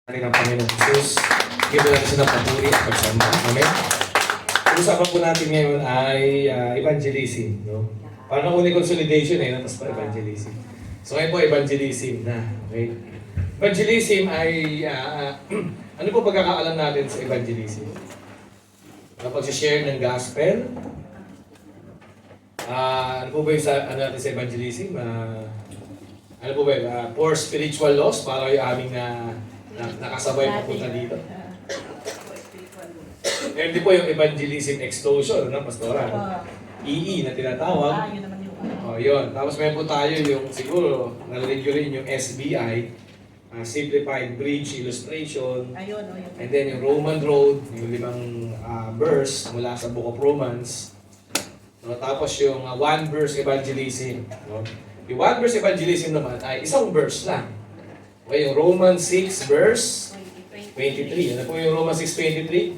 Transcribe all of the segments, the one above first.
natin ang Panginoon Jesus. Give natin siya ng papuri at pagsamba. Amen? Usapan po natin ngayon ay evangelism. No? Parang uli consolidation tapos pa evangelism. So ngayon po evangelism na. Okay? Evangelism ay, ano po pagkakaalam natin sa evangelism? Pag-share ng gospel. Ano po ba yung natin sa evangelism? Ano po ba yun? For spiritual loss, para yung aming nakasabay papunta dito. Hindi po yung evangelism explosion, Pastora? EE na tinatawag. Yun naman yung Yun. Tapos meron po tayo yung, siguro, narinig nyo rin yung SBI, Simplified Bridge Illustration. Ayun, yun. And then yung Roman Road, yung 5 verse mula sa Book of Romans. No? Tapos yung 1 verse evangelism. No? Yung 1 verse evangelism naman ay isang verse lang. Okay, yung Romans 6 verse 23. Ano po yung Romans 6:23?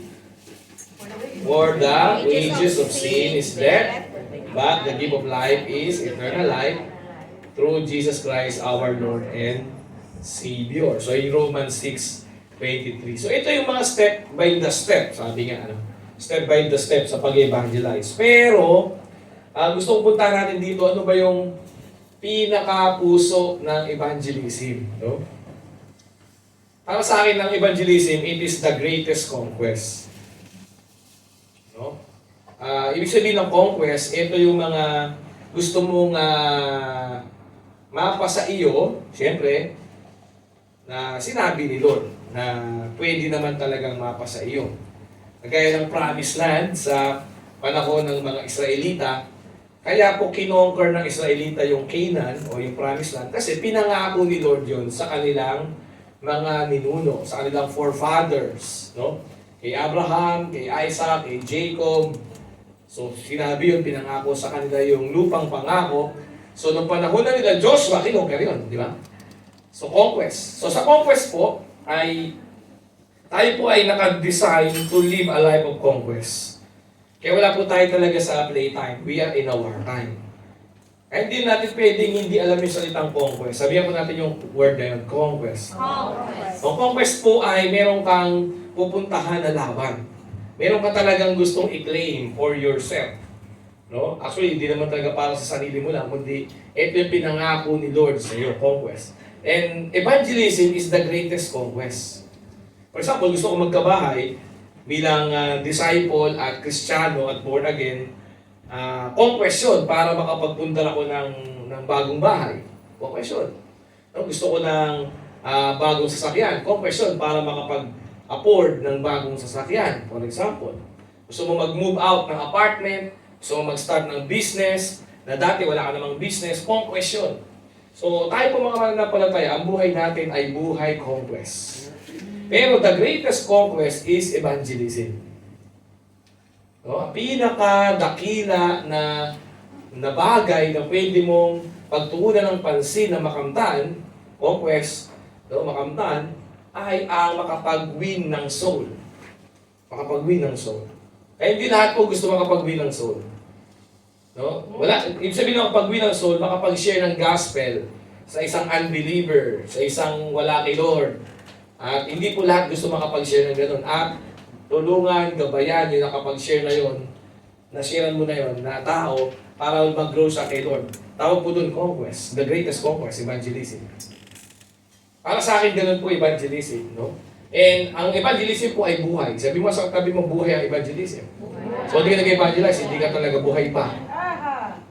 For the wages of sin is death, but the gift of life is eternal life through Jesus Christ our Lord and Savior. So yung Romans 6:23. So ito yung mga step by the step, sabi nga step by the step sa pag-evangelize. Pero gusto kong punta natin dito, ano ba yung pinaka-puso ng evangelism, no? Para sa akin, ng evangelism, it is the greatest conquest. No? Ibig sabihin ng conquest, ito yung mga gusto mong mapa sa iyo, siyempre, na sinabi ni Lord, na pwede naman talagang mapa sa iyo. Kagaya ng promised land sa panahon ng mga Israelita, kaya po kinonquer ng Israelita yung Canaan o yung promised land kasi pinangako ni Lord yun sa kanilang mga ninuno, sa kanilang forefathers, no? Kay Abraham, kay Isaac, kay Jacob. So sinabi yun, pinangako sa kanila yung lupang pangako. So nung panahon na nila Joshua, kinonquer yun, di ba? So conquest. So sa conquest po ay tayo po ay naka-design to live a life of conquest. Kaya wala po tayo talaga sa playtime. We are in our time. Kaya hindi natin pwedeng hindi alam yung salitang conquest. Sabihan po natin yung word na yun, conquest. Conquest. Ang conquest po ay meron kang pupuntahan na laban. Meron ka talagang gustong i-claim for yourself. No? Actually, hindi naman talaga para sa sarili mo lang, kundi ito yung pinangako ni Lord sa iyo, conquest. And evangelism is the greatest conquest. For example, gusto ko magkabahay bilang disciple at Kristiyano at born again, conquest yun para makapagpundar ako ng bagong bahay. Conquest yun. No? Gusto ko ng bagong sasakyan. Conquest yun para makapag-afford ng bagong sasakyan. For example, gusto mo mag-move out ng apartment, gusto mo mag-start ng business, na dati wala ka namang business, conquest yun. So tayo po mga mananampalataya, ang buhay natin ay buhay conquest. Pero the greatest conquest is evangelism. No? Ang pinaka-dakila na bagay na pwede mong pagtuunan ng pansin na makamtan, conquest, makamtan, ay ang makapag-win ng soul. Makapag-win ng soul. Kaya hindi lahat po gusto makapag-win ng soul. No? Wala, ibig sabihin ng makapag-win ng soul, makapag-share ng gospel sa isang unbeliever, sa isang wala kay Lord. At hindi po lahat gusto makapag-share ng gano'n. At tulungan, gabayan yung nakapag-share na yon, na-sharean mo na yon, na tao, para mag-grow siya kay Lord. Tawag po doon conquest, the greatest conquest, evangelism. Para sa akin, ganoon po evangelism, no? And ang evangelism po ay buhay. Sabi mo sa tabi mo, buhay ang evangelism. So, hindi ka nag-evangelize, hindi ka talaga buhay pa.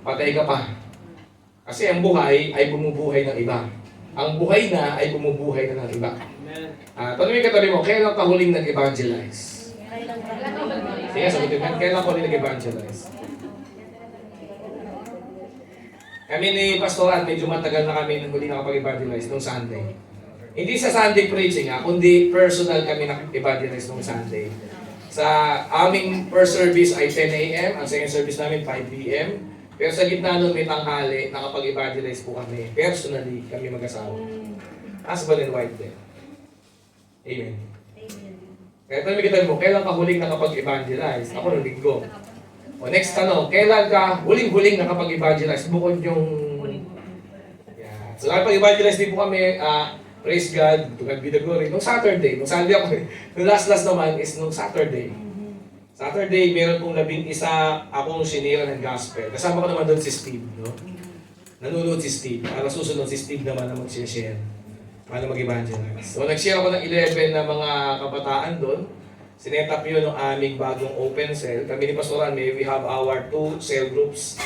Patay ka pa. Kasi ang buhay ay bumubuhay ng iba. Ang buhay na ay bumubuhay na ng iba. Tanungin ka tabi mo, kailan ka huling nag-evangelize? Sige, sagutin mo, kailan ka huling nag-evangelize? Kami ni Pastoran, medyo matagal na kami huli nakapag-evangelize nung Sunday. Hindi sa Sunday preaching, kundi personal kami nag-evangelize nung Sunday. Sa aming first service ay 10 a.m., ang second service namin 5 p.m. Pero sa gitna nun may tanghali, nakapag-evangelize po kami. Personally, kami mag-asawa. Husband and wife din. Amen. Kaya tanong kita mo, kailan ka huling nakapag-evangelize? Ako nung linggo. O next tanong, kailan ka huling-huling nakapag-evangelize? Bukod yung... Yeah. So nakapag-evangelize din po kami Praise God, to God be the glory. Nung Saturday, nung Sunday ako, nung last naman is nung Saturday. Saturday, meron pong 11 akong sinira ng gospel. Kasama ko naman doon si Steve, no? Nanonood si Steve. Para susunod si Steve naman na mag-share. Paano mag-evangelize. So, nag-share ako ng 11 na mga kabataan doon. Sinetap yun ng aming bagong open cell. Kami ni Pastoran, we have our 2 cell groups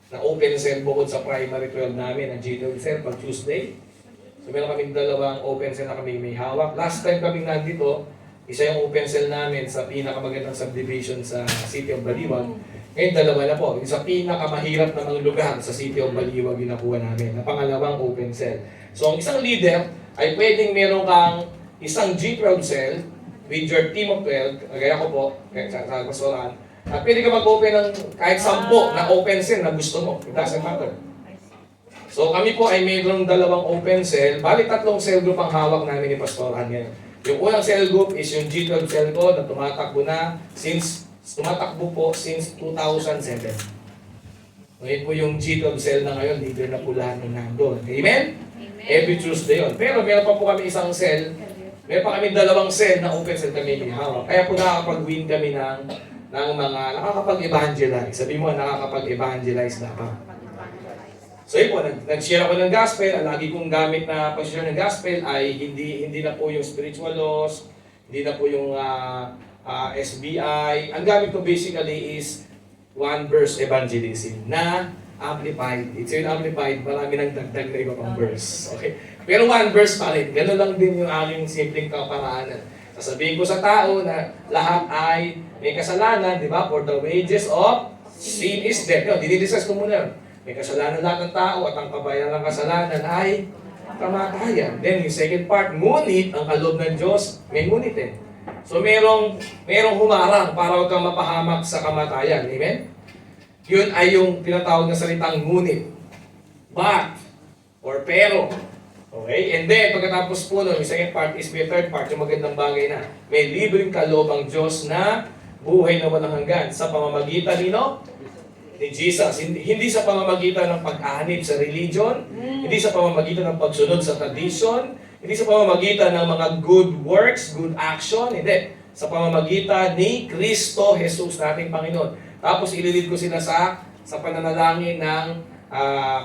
na open cell bukod sa primary 12 namin, ang G12 cell pag Tuesday. So, meron kaming 2 open cell na kami may hawak. Last time kaming nandito, isa yung open cell namin sa pinakamagandang subdivision sa City of Baliwag. Ngayon, 2 na po. Yung sa pinakamahirap na mga lugar sa City of Baliwag, yung nakuha namin. Na pangalawang open cell. So, ang isang leader ay pwedeng meron kang isang G12 cell with your team of 12, gaya ko po, sa pastoran, at pwede ka mag-open ng kahit 10 na open cell na gusto mo. It doesn't matter. So, kami po ay mayroong 2 open cell. Bali, 3 cell group ang hawak namin ni Pastoran ngayon. Yung unang cell group is yung G12 cell ko na tumatakbo since 2007. Ngayon po yung G12 cell na ngayon, leader na po lahat ng nandun. Amen? Every Tuesday yun. Pero meron pa po kami isang cell, meron pa kami 2 cell na open cell kami hihawak. Kaya po nakakapag-win kami ng mga nakakapag-evangelize. Sabi mo, nakakapag-evangelize na pa. So yun po, nag-share ako ng gospel. Ang lagi kong gamit na pag-share ng gospel ay hindi na po yung spiritual laws, hindi na po yung SBI. Ang gamit ko basically is one verse evangelism na amplified. It's yung amplified, marami nang dagdag na iba pang verse. Okay? Pero one verse pa rin. Ganun lang din yung aking simpleng kaparaanan. Sasabihin ko sa tao na lahat ay may kasalanan, di ba? For the wages of sin is death. No, dinidiscuss ko muna. May kasalanan lahat ng tao at ang kabayaran ng kasalanan ay kamatayan. Then yung second part, ngunit ang kaloob ng Diyos, may ngunit eh. So merong humarang para huwag kang mapahamak sa kamatayan. Amen? Yun ay yung tinatawag na salitang ngunit. But, or pero. Okay? And then, pagkatapos po nun, yung second part is may third part, yung magandang bagay na. May libreng kaloob ang Diyos na buhay na walang hanggan sa pamamagitan ni Jesus. Hindi sa pamamagitan ng pag-anib sa religion, hindi sa pamamagitan ng pagsunod sa tradition, hindi sa pamamagitan ng mga good works, good action, hindi. Sa pamamagitan ni Kristo Jesus nating Panginoon. Tapos ililid ko sila sa pananalangin ng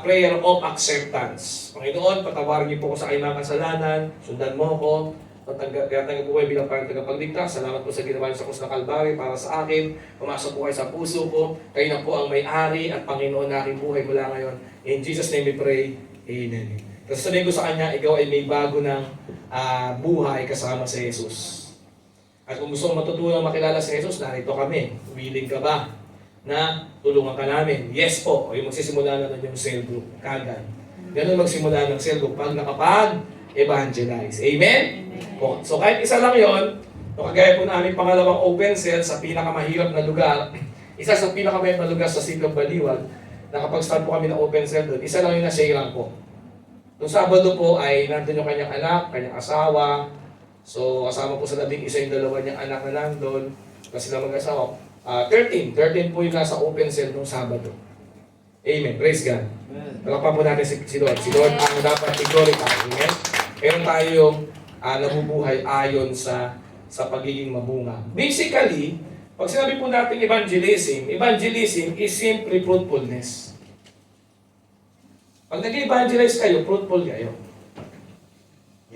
prayer of acceptance. Panginoon, patawarin niyo po ko sa kanyang kasalanan, sundan mo ko, Tatanggap po kayo bilang parang tagapagligtas. Salamat po sa ginawa niyo sa krus ng Kalbaryo para sa akin. Pumasok po kayo sa puso ko. Kayo na po ang may-ari at Panginoon na aking buhay mula ngayon. In Jesus' name we pray. Amen. Tapos sabihin ko sa kanya, ikaw ay may bago ng buhay kasama sa Jesus. At kung gusto mong matutunan makilala si Jesus, narito kami. Willing ka ba na tulungan ka namin? Yes po. O yung magsisimula na nun yung cell group. Kagad. Ganun magsimula ng cell group pag nakapag-evangelize. Amen? So kahit isa lang yon, kagaya po namin pangalawang open cell sa pinakamahirap na lugar, isa sa pinakamahirap na lugar sa City of Baliwag, nakapag-start po kami ng open cell doon, isa lang yung na-share po. Noong Sabado po ay nandun yung kanyang anak, kanyang asawa, so kasama po sa labing isa yung 2 niyang anak na nandun, kasi sila mag-asawa. 13 po yung nasa open cell noong Sabado. Amen. Praise God. Palakpan po natin si Lord. Si Lord ang dapat i-glorify. Amen. Meron tayong nabubuhay ayon sa pagiging mabunga. Basically, pag sinabi po natin evangelism is simply fruitfulness. Pag nag-evangelize kayo, fruitful kayo.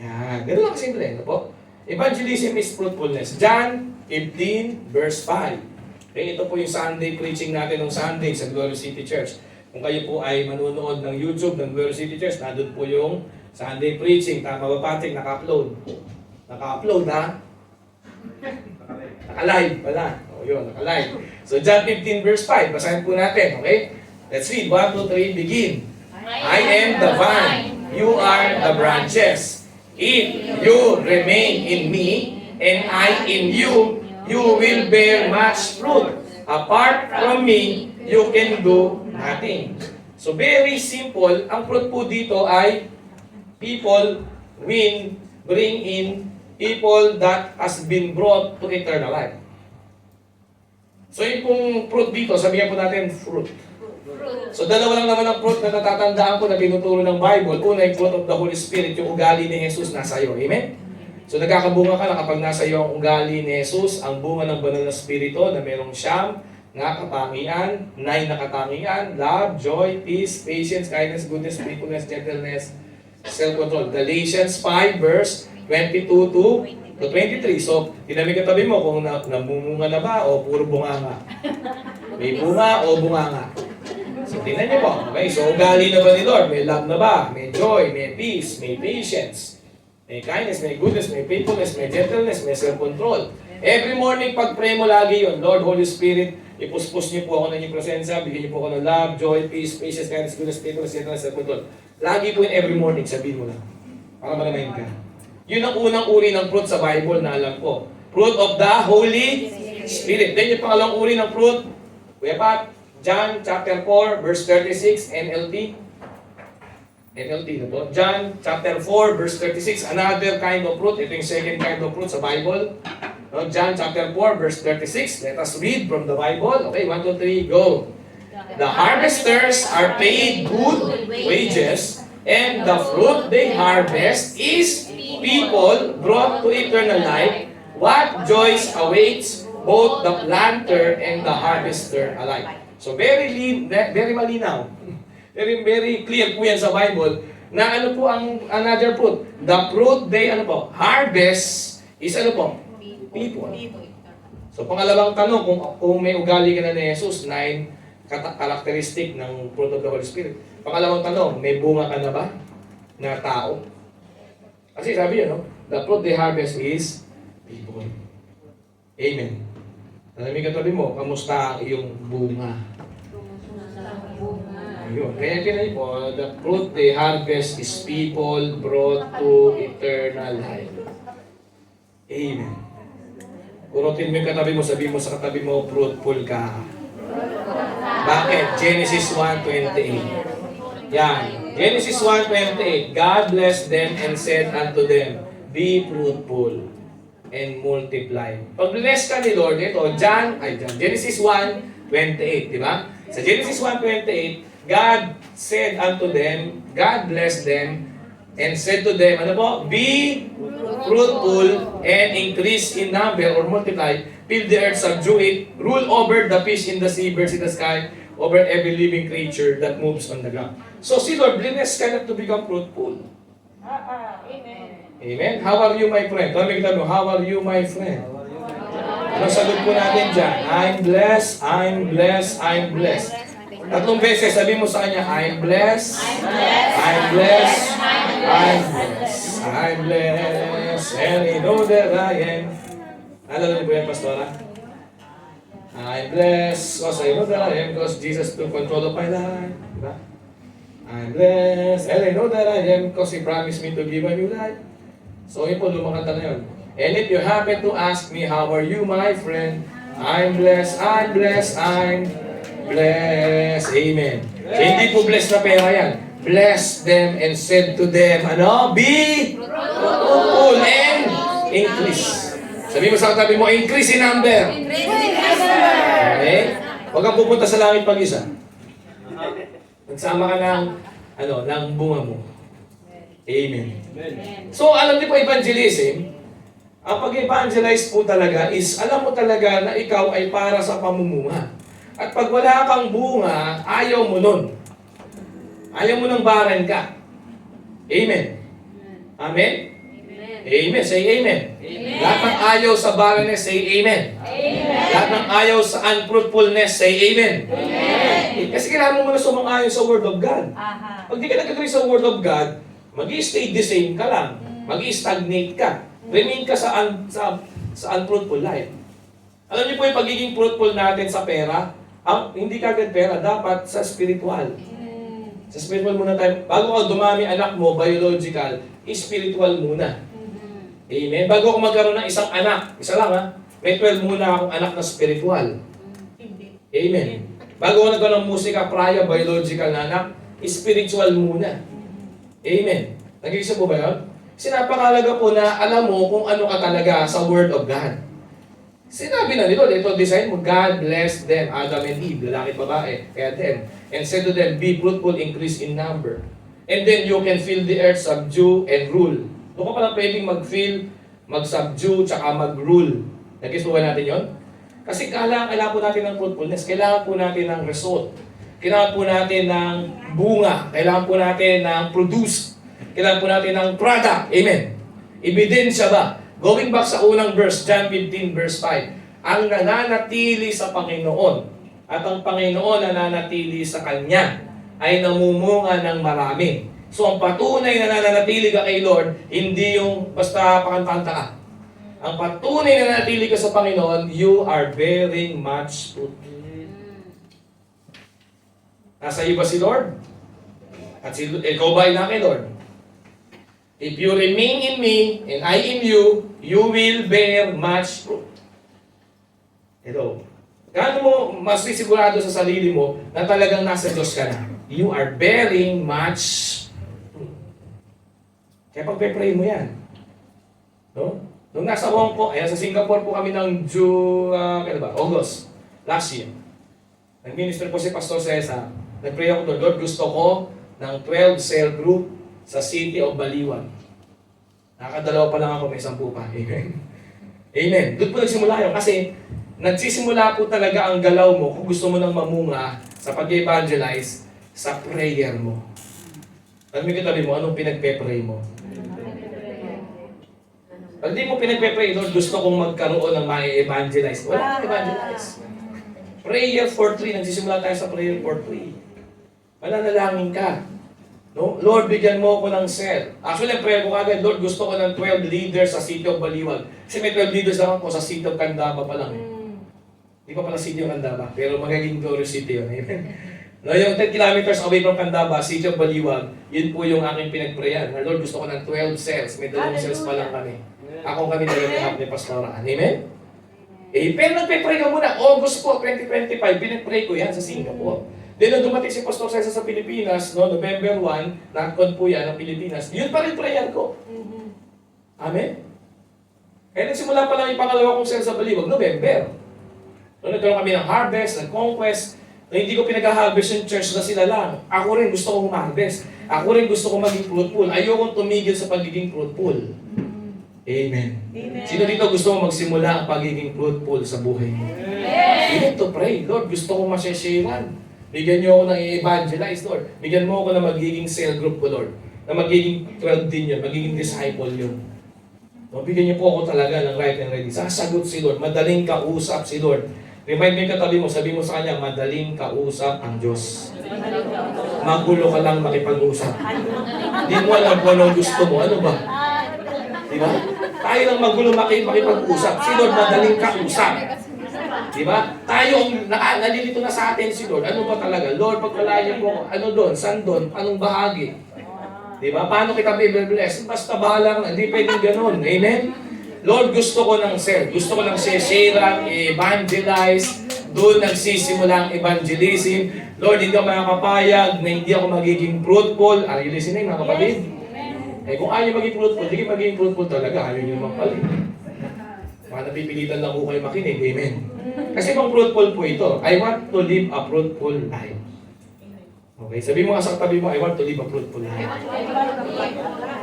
Yan. Ganun lang simple. Ano po? Evangelism is fruitfulness. John 15 verse 5. Ito po yung Sunday preaching natin ng Sunday sa Glorious City Church. Kung kayo po ay manunood ng YouTube ng Glorious City Church, nandun po yung Sunday preaching. Tama ba, Patrick? Naka-upload. Naka-upload, ha? Naka-live pala. O yun, naka-live. So, John 15 verse 5. Basahin po natin, okay? Let's read. 1, 2, 3, begin. I am the vine. You are the branches. If you remain in me, and I in you, you will bear much fruit. Apart from me, you can do nothing. So, very simple. Ang fruit po dito ay people bring in people that has been brought to eternal life. So yung pong fruit dito, sabihan po natin fruit. So dalawa lang naman ang fruit na natatandaan ko na tinuturo ng Bible. Una, yung fruit of the Holy Spirit, yung ugali ni Jesus nasa iyo. Amen? So nagkakabunga ka na kapag nasa iyo ang ugali ni Jesus, ang bunga ng banal na Espiritu na merong siyam na katangian, 9 na katangian, love, joy, peace, patience, kindness, goodness, faithfulness, gentleness, self-control. Galatians 5 verse 22 to 23. So, tinamig katabi mo kung namumunga na ba o puro bunganga. May bunga o bunganga. So, tingnan niyo po. Okay, so ugali na ba ni Lord? May love na ba? May joy, may peace, may patience, may kindness, may goodness, may faithfulness, may gentleness, may self-control. Every morning, pag-pray mo lagi yun, Lord, Holy Spirit, ipuspos niyo po ako ng inyong presensya, bigyan niyo po ako ng love, joy, peace, patience, kindness, goodness, faithfulness, gentleness, self-control. Lagi po yun every morning, sabihin mo lang. Para malamayin ka. Yun ang unang uri ng fruit sa Bible na alam ko. Fruit of the Holy Spirit. Then yung pangalawang uri ng fruit, Kuya Pat, John chapter 4, verse 36, NLT. NLT na po. John chapter 4, verse 36, another kind of fruit. Ito yung second kind of fruit sa Bible. No, John chapter 4, verse 36. Let us read from the Bible. Okay, 1, 2, 3, go. The harvesters are paid good wages, and the fruit they harvest is people brought to eternal life. What joys awaits both the planter and the harvester alike. So very malinaw. Very clear po yan sa Bible na ano po ang another fruit. The fruit they harvest is ano po? People. So pangalawang tanong, kung may ugali ka na ni Jesus, 9 karakteristik ng fruit of the Holy Spirit. Pangalawang tanong, may bunga ka na ba na tao? Kasi sabi yun, no? The fruit they harvest is people. Amen. Alam katabi mo, kamusta ang iyong bunga? Ayun. Kaya kinay po, the fruit they harvest is people brought to eternal life. Amen. Kurutin mo yung katabi mo, sabihin mo sa katabi mo, fruitful ka. Bakit? Genesis 1:28. Yan. Genesis 1:28. God blessed them and said unto them, be fruitful and multiply. Pag bless ka ni Lord, ito, Genesis 1:28, di ba? Sa Genesis 1:28, God said unto them, God blessed them, and said to them, ano po? Be fruitful and increase in number or multiply, fill the earth, subdue it, rule over the fish in the sea, birds in the sky, over every living creature that moves on the ground. So si Lord, blessed ka na to become fruitful. Amen. Amen? How are you, my friend? Tumig mo, how are you, my friend? Ano sagot po natin dyan? I'm blessed, I'm blessed, I'm blessed. Tatlong beses, sabi mo sa kanya, I'm blessed, I'm blessed, I'm blessed, I'm blessed, and I know that I am. Alala niyo po yan, Pastora? I'm blessed, because I know that I am, because Jesus took control of my life. Diba? I'm blessed, and I know that I am, because He promised me to give a new life. So yun po, lumakanta na yun. And if you happen to ask me, how are you, my friend? I'm blessed, I'm blessed, I'm blessed. Amen. So, hindi po blessed na pera yan. Bless them and said to them, be fruitful and increase. Sabi mo sa katabi mo, increase in number. Okay? Huwag kang pupunta sa langit pag-isa. Nagsama ka ng bunga mo. Amen. So, alam niyo po, evangelism, ang pag-evangelize po talaga is, alam mo talaga na ikaw ay para sa pamumunga. At pag wala kang bunga, ayaw mo nun. Ayaw mo nang baran ka. Amen. Amen? Amen. Say amen. Amen. Lahat ng ayaw sa barrenness, say amen. Amen. Lahat ng ayaw sa unfruitfulness, say amen. Amen. Kasi kailangan mo muna sumang-ayon sa Word of God. Pag di ka nag-agree sa Word of God, mag-i-stay the same ka lang. Mag-i-stagnate ka. Remain ka sa unfruitful life. Alam niyo po yung pagiging fruitful natin sa pera, hindi kagad pera, dapat sa spiritual. Sa spiritual muna tayo. Bago ka dumami anak mo, biological, spiritual muna. Amen? Bago ako magkaroon ng isang anak, isa lang ha, may 12 muna akong anak na spiritual. Amen? Bago ako nagkaroon ng musika, prior biological na anak, spiritual muna. Amen? Nag-iisip po ba yun? Kasi napakalaga po na alam mo kung ano ka talaga sa Word of God. Sinabi na ni Lord, ito design mo, God bless them, Adam and Eve, lalaki at babae, kaya them. And said to them, be fruitful, increase in number. And then you can fill the earth, subdue, and rule. Doon ka pala pwedeng mag-fill, mag-subdue, tsaka mag-rule. Nag-guess po ba natin yon? Kasi kailangan po natin ng fruitfulness, kailangan po natin ng result. Kailangan po natin ng bunga, kailangan po natin ng produce, kailangan po natin ng product. Amen. Ebidensya ba? Going back sa unang verse, John 15 verse 5, ang nananatili sa Panginoon at ang Panginoon nananatili sa Kanya ay namumunga ng marami. So ang patunay na nananatili ka kay Lord, hindi yung basta pakanta ka. Ang patunay na nananatili ka sa Panginoon, you are bearing much fruit. Nasa iyo ba si Lord? At ikaw ba ay na kay Lord? If you remain in me, and I in you, you will bear much fruit. Hello. Gaano mo masisigurado sa sarili mo na talagang nasa Diyos ka na? You are bearing much fruit. Kaya pagpe-pray mo yan. No? Nung nasa Hong Kong, sa Singapore po kami ng August, last year. Nag-minister po si Pastor Cesar. Nag-pray ako doon, Lord, gusto ko ng 12 cell group sa city of Baliwan. Nakakadalawa pa lang ako, may 10 pa. Amen. Amen. Doon po nagsimula yun kasi nagsisimula po talaga ang galaw mo kung gusto mo nang mamunga sa pag-evangelize sa prayer mo. Alam mo kitabi mo, anong pinagpe-pray mo? Pag di mo pinagpe-pray, Lord, gusto kong magkaroon ng ma-evangelize. Wala kang evangelize. Prayer for 3. Nagsisimula tayo sa prayer for 3. Mananalangin ka. No? Lord, bigyan mo ako ng cell. Actually, ang prayer ko kagad, Lord, gusto ko ng 12 leaders sa City of Baliwag. Kasi may 12 leaders lang ako sa City of Candaba pa lang. Di pa pala City of Candaba, pero magiging glorious city yun. Amen. No, yung 10 kilometers away from Candaba, City of Baliwag, yun po yung aking pinagprayan. Lord, gusto ko ng 12 cells. May 2 cells pa lang kami. Ako kami nag-rehab ni Pastora. Amen? Pero nagpe-pray ka muna. August po, 2025, pinag-pray ko yan sa Singapore. Then, nung dumating si Pastor Cesar sa Pilipinas, no, November 1, nakon po yan ng Pilipinas, yun pa rin prayer ko. Amen? Kaya nagsimula pa lang yung pangalawa kong cell sa Baliwag, November. No, nagkaroon kami ng harvest, ng conquest, na hindi ko pinag-harvest yung church na sila lang. Ako rin gusto kong harvest. Ako rin gusto kong maging fruitful. Ayokong tumigil sa pagiging fruitful. Amen. Amen. Sino dito gusto mo magsimula ang pagiging fruitful sa buhay mo? You need to pray. Lord, gusto kong masyesharan. Bigyan niyo ako ng i-evangelize, Lord. Bigyan mo ako ng magiging cell group ko, Lord. Na magiging 12 din yun, magiging disciple yun. No, bigyan niyo po ako talaga ng right and ready. Sasagot si Lord. Madaling kausap si Lord. Remind mo yung katabi mo, sabi mo sa kanya, madaling kausap ang Diyos. Magulo ka lang makipag-usap. Hindi mo alam kung anong gusto mo. Ano ba? Diba? Tayo lang magulo makipag-usap. Si Lord madaling kausap. Diba? Tayo ang nalilito na sa atin si Lord. Ano ba talaga? Lord, pagpalayan mo, ano doon? Saan doon? Anong bahagi? Diba? Paano kita i-bless? Basta bahala ka. Hindi pwedeng ganun. Amen? Lord, gusto ko ng cell. Gusto ko ng share, evangelize. Doon nagsisimula ang evangelism. Lord, hindi ako makakapayag na hindi ako magiging fruitful. Are you listening, mga kapatid? Eh, kung ayaw maging fruitful, hindi kayo magiging fruitful talaga. Ayaw nyo naman pala. Mga napipilitan lang po kayo makinig. Amen. Kasi pang fruitful po ito. I want to live a fruitful life. Okay, sabi mo nga sa tabi mo, I want to live a fruitful life.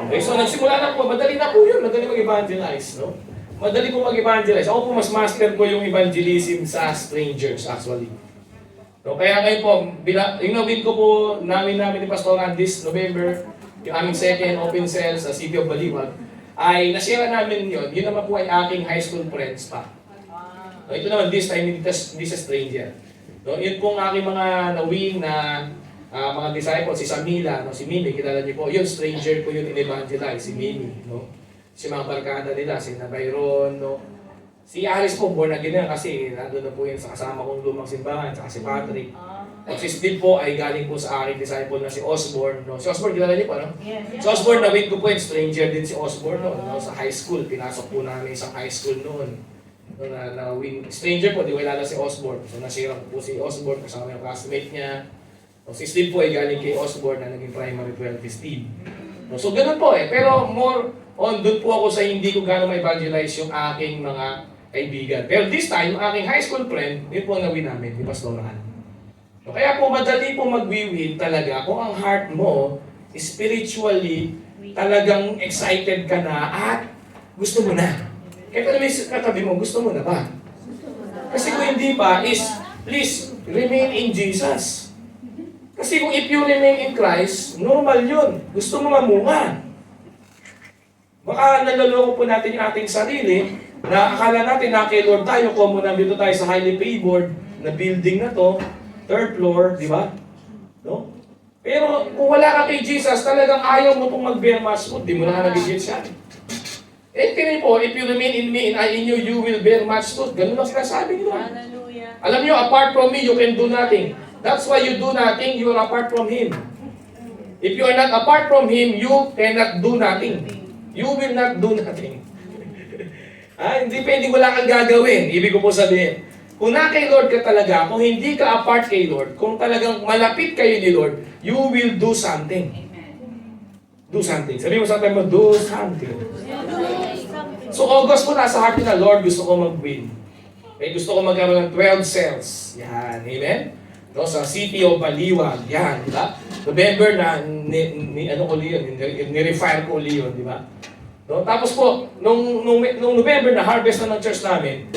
Okay, so nagsimula na po. Madali na po yun. Madali mag-evangelize. No? Madali po mag-evangelize. Ako po mas master ko yung evangelism sa strangers actually. So, kaya ngayon po, yung nawin ko po namin ni Pastor this November, yung aming second open cell sa City of Baliwag, ay nashare namin yun. Yun naman po ay aking high school friends pa. So, ito naman, this time, hindi sa stranger. No, yun pong aking mga nawing na mga disciples, si Samila, no, si Mimi, kilala niyo po. Yun, stranger ko yun in-evangelize, si Mimi. No? Si mga barkada nila, si Nabayron, no? Si Aris po, born again yan kasi nandun na po yun sa kasama kong lumang simbahan, saka si Patrick. At si Steve po ay galing po sa aking disciple na si Osborne. No? Si Osborne, kilala niyo po, no? Yes. Si Osborne, na-wait ko po yun, stranger din si Osborne no? Sa high school. Pinasok po namin isang high school noon. No, stranger po, di kilala si Osborne. So nasira po si Osborne kasama yung classmate niya. No, si Steve po ay galing kay Osborne na naging primary 12 si Steve. No, so ganun po eh. Pero more on, doon po ako sa hindi ko gano'ng ma-evangelize yung aking mga kaibigan. Pero this time, aking high school friend, yun po ang nawin namin, ni Pastoran. So, kaya po madali po mag-win talaga kung ang heart mo, spiritually, talagang excited ka na at gusto mo na. Kaya kung may katabi mo, gusto mo na ba? Kasi kung hindi pa, please, remain in Jesus. Kasi kung if you remain in Christ, normal yun. Gusto mo mamunga. Baka naloloko po natin yung ating sarili na akala natin na kay Lord tayo, kung nandito tayo sa highly favored na building na to, third floor, di ba? No? Pero kung wala ka kay Jesus, talagang ayaw mo itong mag-bear much fruit, di mo na nag-get siya. Eh, tinin po, if you remain in me and I in you, you will bear much fruit. Ganun ang sinasabi ni Lord. Hallelujah. Alam niyo, apart from me, you can do nothing. That's why you do nothing, you are apart from Him. If you are not apart from Him, you cannot do nothing. You will not do nothing. Hindi pwede wala kang gagawin. Ibig ko po sabihin, kung na kay Lord ka talaga, kung hindi ka apart kay Lord, kung talagang malapit kayo ni Lord, you will do something. Do something. Sabi mo sa atin mo, do something. So August po nasa heart na, Lord, gusto ko mag-win. Gusto ko magkaroon ng 12 cells. Yan. Amen? No, sa City of Baliwag. Yan. Diba? November na, ano ko yun, ni-refire ko ulit yun. Diba? No? Tapos po, nung November na, harvest na ng church namin,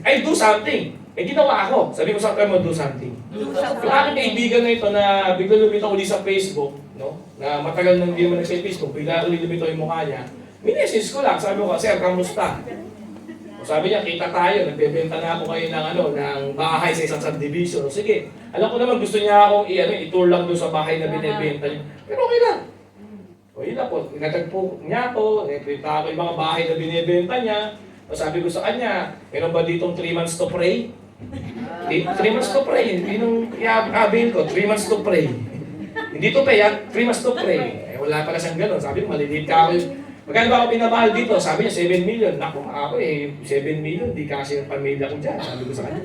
I do something. Ginawa ako. Sabi ko sa akin mo, do something. Yung aking kaibigan na ito na bigla lumitaw ulit sa Facebook, no? Na matagal nang hindi naman nag-Facebook, bigla ulit lumitaw yung mukha niya. Minessage ko lang, sabi ko, Sir, kamusta? O sabi niya, kita tayo, nagbebenta na ako kayo ng bahay sa isang subdivision. O sige, alam ko naman gusto niya akong i-tour lang doon sa bahay na binibenta niya. Pero okay lang. O yun na po, natagpo niya ako, nakita ko yung mga bahay na binibenta niya. O sabi ko sa kanya, meron ba ditong 3 months to pray? 3 months to pray. Hindi nung i-avail ko, 3 months to pray. Hindi to pay, 3 months to pray. Wala pala siyang gano'n. Sabi ko, maliliit ka ako. Magkano ba ako pinamahal dito? Sabi niya, 7 million. Naku, ako 7 million, di kasi yung pamilya ko dyan. Sabi ko sa kanya.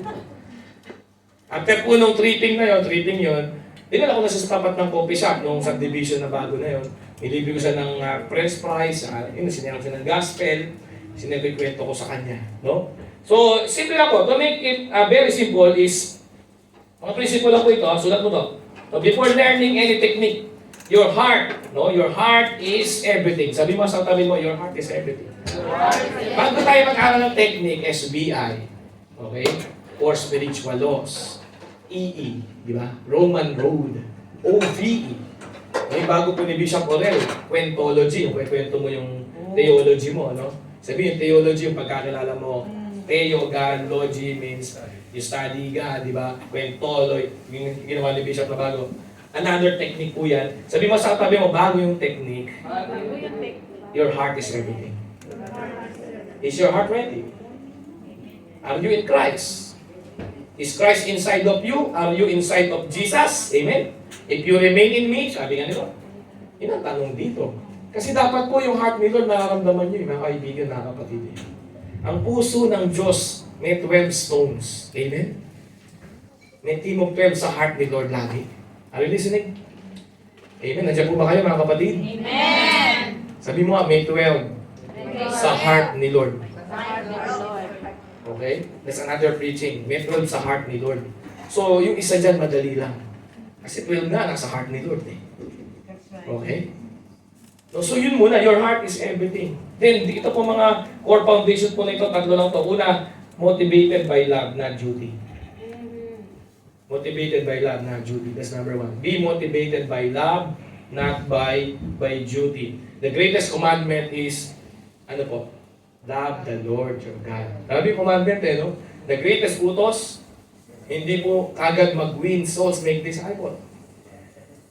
After po nung tripping yun, dinala ko na siya sa tapat ng coffee shop, nung subdivision na bago na yun. Nilibre ko siya ng french fries, sinayang siya ng gospel, sinabikwento ko sa kanya. No? So, simple ako. To make it very simple is, mga principle lang po ito, sulat mo to. So, before learning any technique, your heart is everything. Sabi mo sa tabi mo, your heart is everything. Bago tayo mag-aral ng technique, SBI, okay? Or spiritual laws, EE, di ba? Roman Road, OVE. May bago po ni Bishop Orel, Kwentology, kwento mo yung theology mo, no? Sabi yung theology, yung pagkakilala mo, theology means you study God, di ba? Kwentology, yung ginawa ni Bishop na bago. Another technique po yan. Sabi mo sa tabi mo, bago yung technique, your heart is everything. Is your heart ready? Are you in Christ? Is Christ inside of you? Are you inside of Jesus? Amen? If you remain in me, sabi nga nila, yun ang tanong dito. Kasi dapat po yung heart ni Lord, nararamdaman nyo, mga kaibigan, mga kapatid. Ang puso ng Diyos may 12 stones. Amen? May team of 12 sa heart ni Lord lagi. Are you listening? Amen. Nandiyan po ba kayo, mga kapatid? Amen. Sabi mo nga, may 12 sa heart ni Lord. Okay? That's another preaching. May 12 sa heart ni Lord. So, yung isa dyan, madali lang. Kasi 12 nga, nasa heart ni Lord eh. Okay? So yun muna, your heart is everything. Then, dito po mga core foundation po na ito, tatlo lang to. Una, motivated by love, not duty. Motivated by love, not duty. That's number 1. Be motivated by love, not by duty. The greatest commandment is, ano po? Love the Lord your God. Sabi commandment no? The greatest utos, hindi po kagad mag-win souls, make disciples.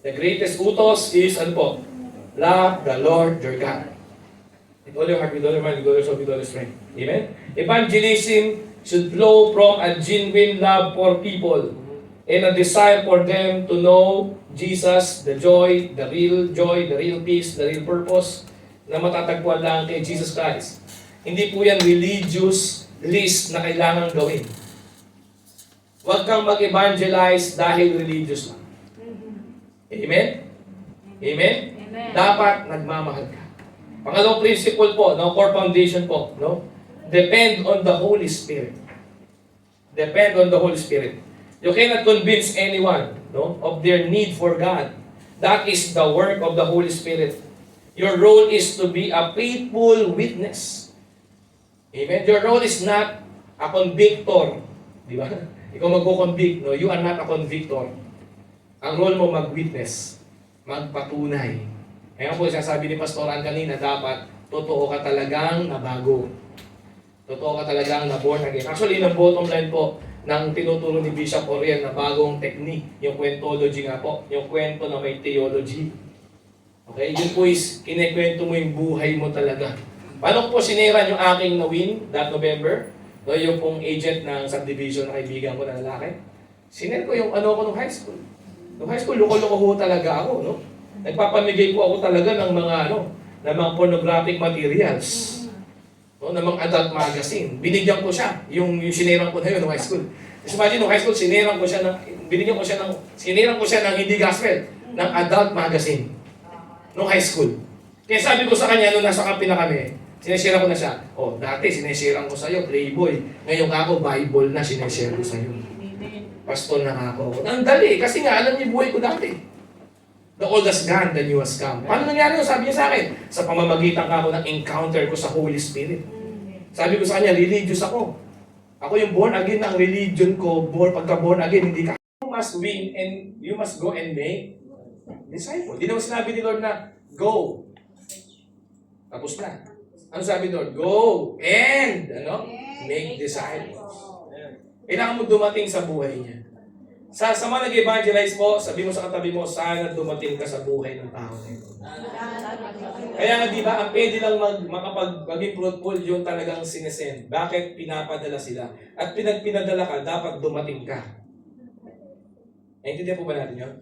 The greatest utos is, ano po? Love the Lord your God. With all your heart, with all your mind, with all your soul, with all your strength. Amen? Evangelism should flow from a genuine love for people and a desire for them to know Jesus, the joy, the real peace, the real purpose na matatagpuan lang kay Jesus Christ. Hindi po yan religious list na kailangan gawin. Huwag kang mag-evangelize dahil religious lang. Amen? Amen? Dapat nagmamahal ka. Pangalawang principle po, no, core foundation po, no? Depend on the Holy Spirit. Depend on the Holy Spirit. You cannot convince anyone, no, of their need for God. That is the work of the Holy Spirit. Your role is to be a faithful witness. Amen? Your role is not a convictor. Di ba? Ikaw magko-convict, no? You are not a convictor. Ang role mo mag-witness, magpatunay. Kaya po sasabi ni Pastoran kanina, dapat totoo ka talagang nabago. Totoo ka talagang na-born again. Actually, yung bottom line po ng tinuturo ni Bishop Oriel na bagong technique, yung kwentology nga po, yung kwento na may theology. Okay? Yun po is, kinikwento mo yung buhay mo talaga. Paano ko po sineran yung aking na-win that November? No, yung pong agent ng subdivision na kaibigan ko na lalaki. Siner ko yung ano ko nung high school. Nung high school, loko-loko ho talaga ako, no? Nagpapamigay po ako talaga ng mga ng mga pornographic materials. No, ng mga adult magazine. Binigyan ko siya, yung sinerang ko na yun nung high school. Just imagine, nung high school, sinerang ko siya ng hindi gospel, ng adult magazine. Nung high school. Kaya sabi ko sa kanya, nung nasa kampi na kami, sineshare ko na siya. Oh, dati sineshare ko sa'yo, Playboy. Ngayon ako, Bible na sineshare ko sa'yo. Pastor na ako. Ang dali, kasi nga, alam niyo buhay ko dati. The old has gone, the new has come. Paano nangyari yun? Sabi niya sa akin, sa pamamagitan ka ako ng encounter ko sa Holy Spirit. Sabi ko sa kanya, religious ako. Ako yung born again ng religion ko, pagka born again, hindi ka. You must win and you must go and make disciple. Di naman sinabi ni Lord na, go. Tapos na. Ano sabi ni Lord? Go and, make disciples. Kailangan mo dumating sa buhay niya. Sa mga nag-evangelize po, sabi mo sa katabi mo, sana dumating ka sa buhay ng tao na ito. Kaya nga di ba, ang pwede lang maging fruitful yung talagang sinesend. Bakit pinapadala sila? At pinadala ka, dapat dumating ka. Naintindihan po ba natin yun?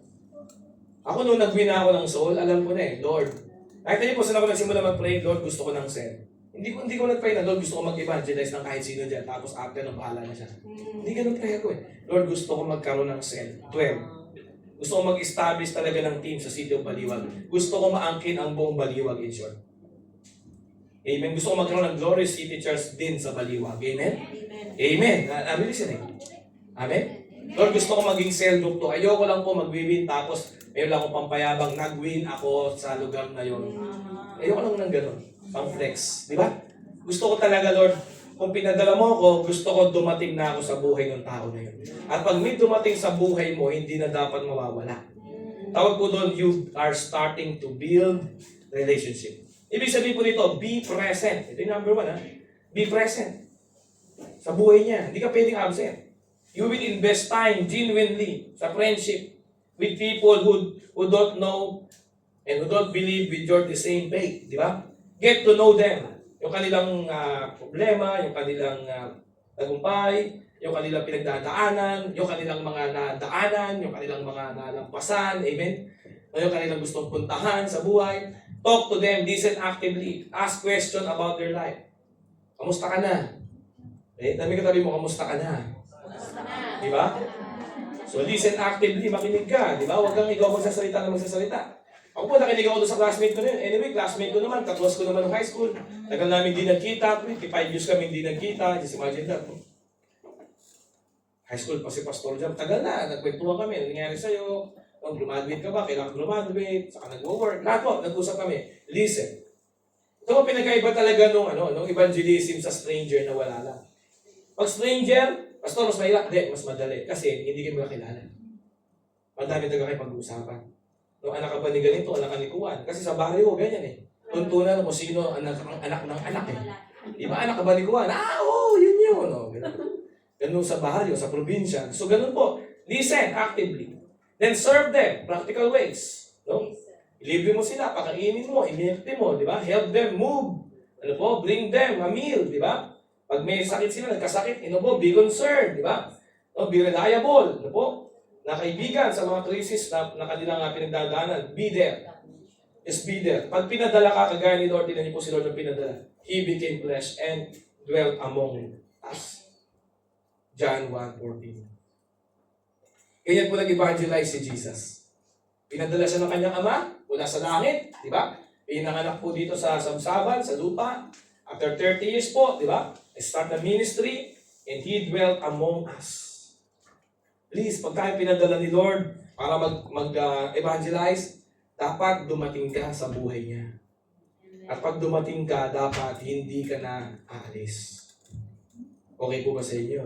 Ako nung nag-win ako ng soul, alam ko na Lord. Nakita niyo po, saan ako nagsimula mag-pray, Lord, gusto ko ng cell. Hindi ko nag-pray na, Lord, gusto ko mag-evangelize ng kahit sino dyan, tapos after nung bahala na siya. Hindi ganun prayer ko Lord, gusto ko magkaroon ng cell. 12. Gusto ko mag-establish talaga ng team sa City of Baliwag. Gusto ko maangkin ang buong Baliwag in short. Amen. Gusto ko magkaroon ng Glorious City Church din sa Baliwag. Amen? Amen. I'm listening. Amen? Lord, gusto ko maging cell group to. Ayoko lang po mag-win tapos mayroon lang akong pampayabang nag-win ako sa lugar na yon. Ayoko lang ng ganun. Pang-flex. Di ba? Gusto ko talaga, Lord, kung pinadala mo ako, gusto ko dumating na ako sa buhay ng tao na yun. At pag may dumating sa buhay mo, hindi na dapat mawawala. Tawag po doon, you are starting to build relationship. Ibig sabihin po dito, be present. Ito yung number 1, Be present. Sa buhay niya. Hindi ka pwedeng absent. You will invest time genuinely sa friendship with people who don't know and who don't believe with your the same faith. Di ba? Get to know them. Yung kanilang problema, yung kanilang tagumpay, yung kanilang pinagdadaanan, yung kanilang mga nadaanan, yung kanilang mga nalampasan, amen? Yung kanilang gustong puntahan sa buhay. Talk to them, listen actively, ask question about their life. Kamusta ka na? Dami katabi mo, kamusta ka na? Di ba? So listen actively, makinig ka, di ba? Huwag kang ikaw magsasalita na magsasalita. Ako po, nakinig ako doon sa classmate ko na yun. Anyway, classmate ko naman, katwas ko naman ng high school. Tagal namin hindi nagkita, 25 years kami hindi nagkita. Just imagine that. High school pa si Pastor Jam, tagal na, nagkwentuhan kami. Ano nangyari sa'yo? Graduate ka ba? Kailangan graduate? Saka nag-work? Lahat po, nag-usap kami. Listen. Ito po, pinagkaiba talaga nung evangelism sa stranger na wala lang. Pag stranger, Pastor, mas mahirap? Hindi, mas madali. Kasi hindi kayo makakilala. Madami talaga kayo pag-uusapan. Nung anak ka ba ni ganito, anak ka ni Kuwan. Kasi sa baryo, ganyan Tuntunan mo sino ang anak ng anak Di ba, anak ka ba ni Kuwan? Yun yun. Ganun sa baryo, sa probinsya. So, ganun po. Listen actively. Then serve them. Practical ways. Ilibre mo sila, pakainin mo, imiyekte mo, di ba? Help them move. Bring them a meal, di ba? Pag may sakit sila, nagkasakit, be concerned, di ba? Be reliable, na kaibigan sa mga crisis na kanilang pinagdadaanan. Be there. Just be there. Pag pinadala ka, kagaya ni Lord, tinan niyo po si Lord ng pinadala. He became flesh and dwelt among us. John 1:14. Ganyan po nag-evangelize si Jesus. Pinadala siya ng kanyang ama mula sa langit, di ba? Pinanganak po dito sa samsaban, sa lupa. After 30 years po, di ba? start the ministry, and He dwelt among us. Please, pag tayo pinadala ni Lord para mag-evangelize, dapat dumating ka sa buhay niya. At pag dumating ka, dapat hindi ka na aalis. Okay po ba sa inyo?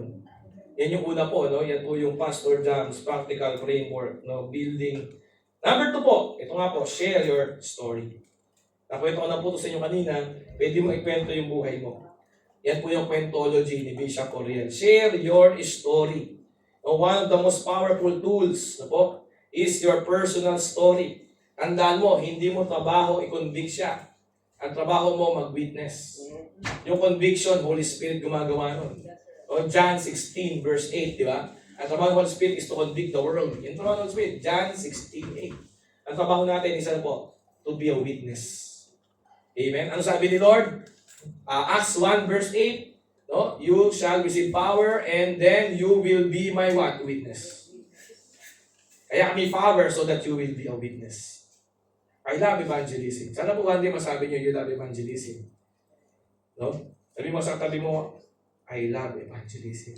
Yan yung una po, no? Yan po yung Pastor Jam's practical framework, no? Building. Number 2 po, ito nga po, share your story. Nakwento ko na po ito sa inyo kanina, pwede mo ikwento yung buhay mo. Yan po yung kwentology ni Bishop Oriel. Share your story. One of the most powerful tools na po is your personal story. Tandaan mo, hindi mo trabaho i-convict siya. Ang trabaho mo mag-witness. Yung conviction, Holy Spirit gumagawa nun. O John 16 verse 8, di ba? Ang trabaho ng Holy Spirit is to convict the world. Yung trabaho ng Holy Spirit, John 16:8. Ang trabaho natin is ano po? To be a witness. Amen? Ano sabi ni Lord? Acts 1 verse 8, no? You shall receive power and then you will be my what? Witness. Kaya kami power so that you will be a witness. I love evangelism. Sana po one day masabi niyo, you love evangelism. No? Sabi mo sa tabi mo, I love evangelism.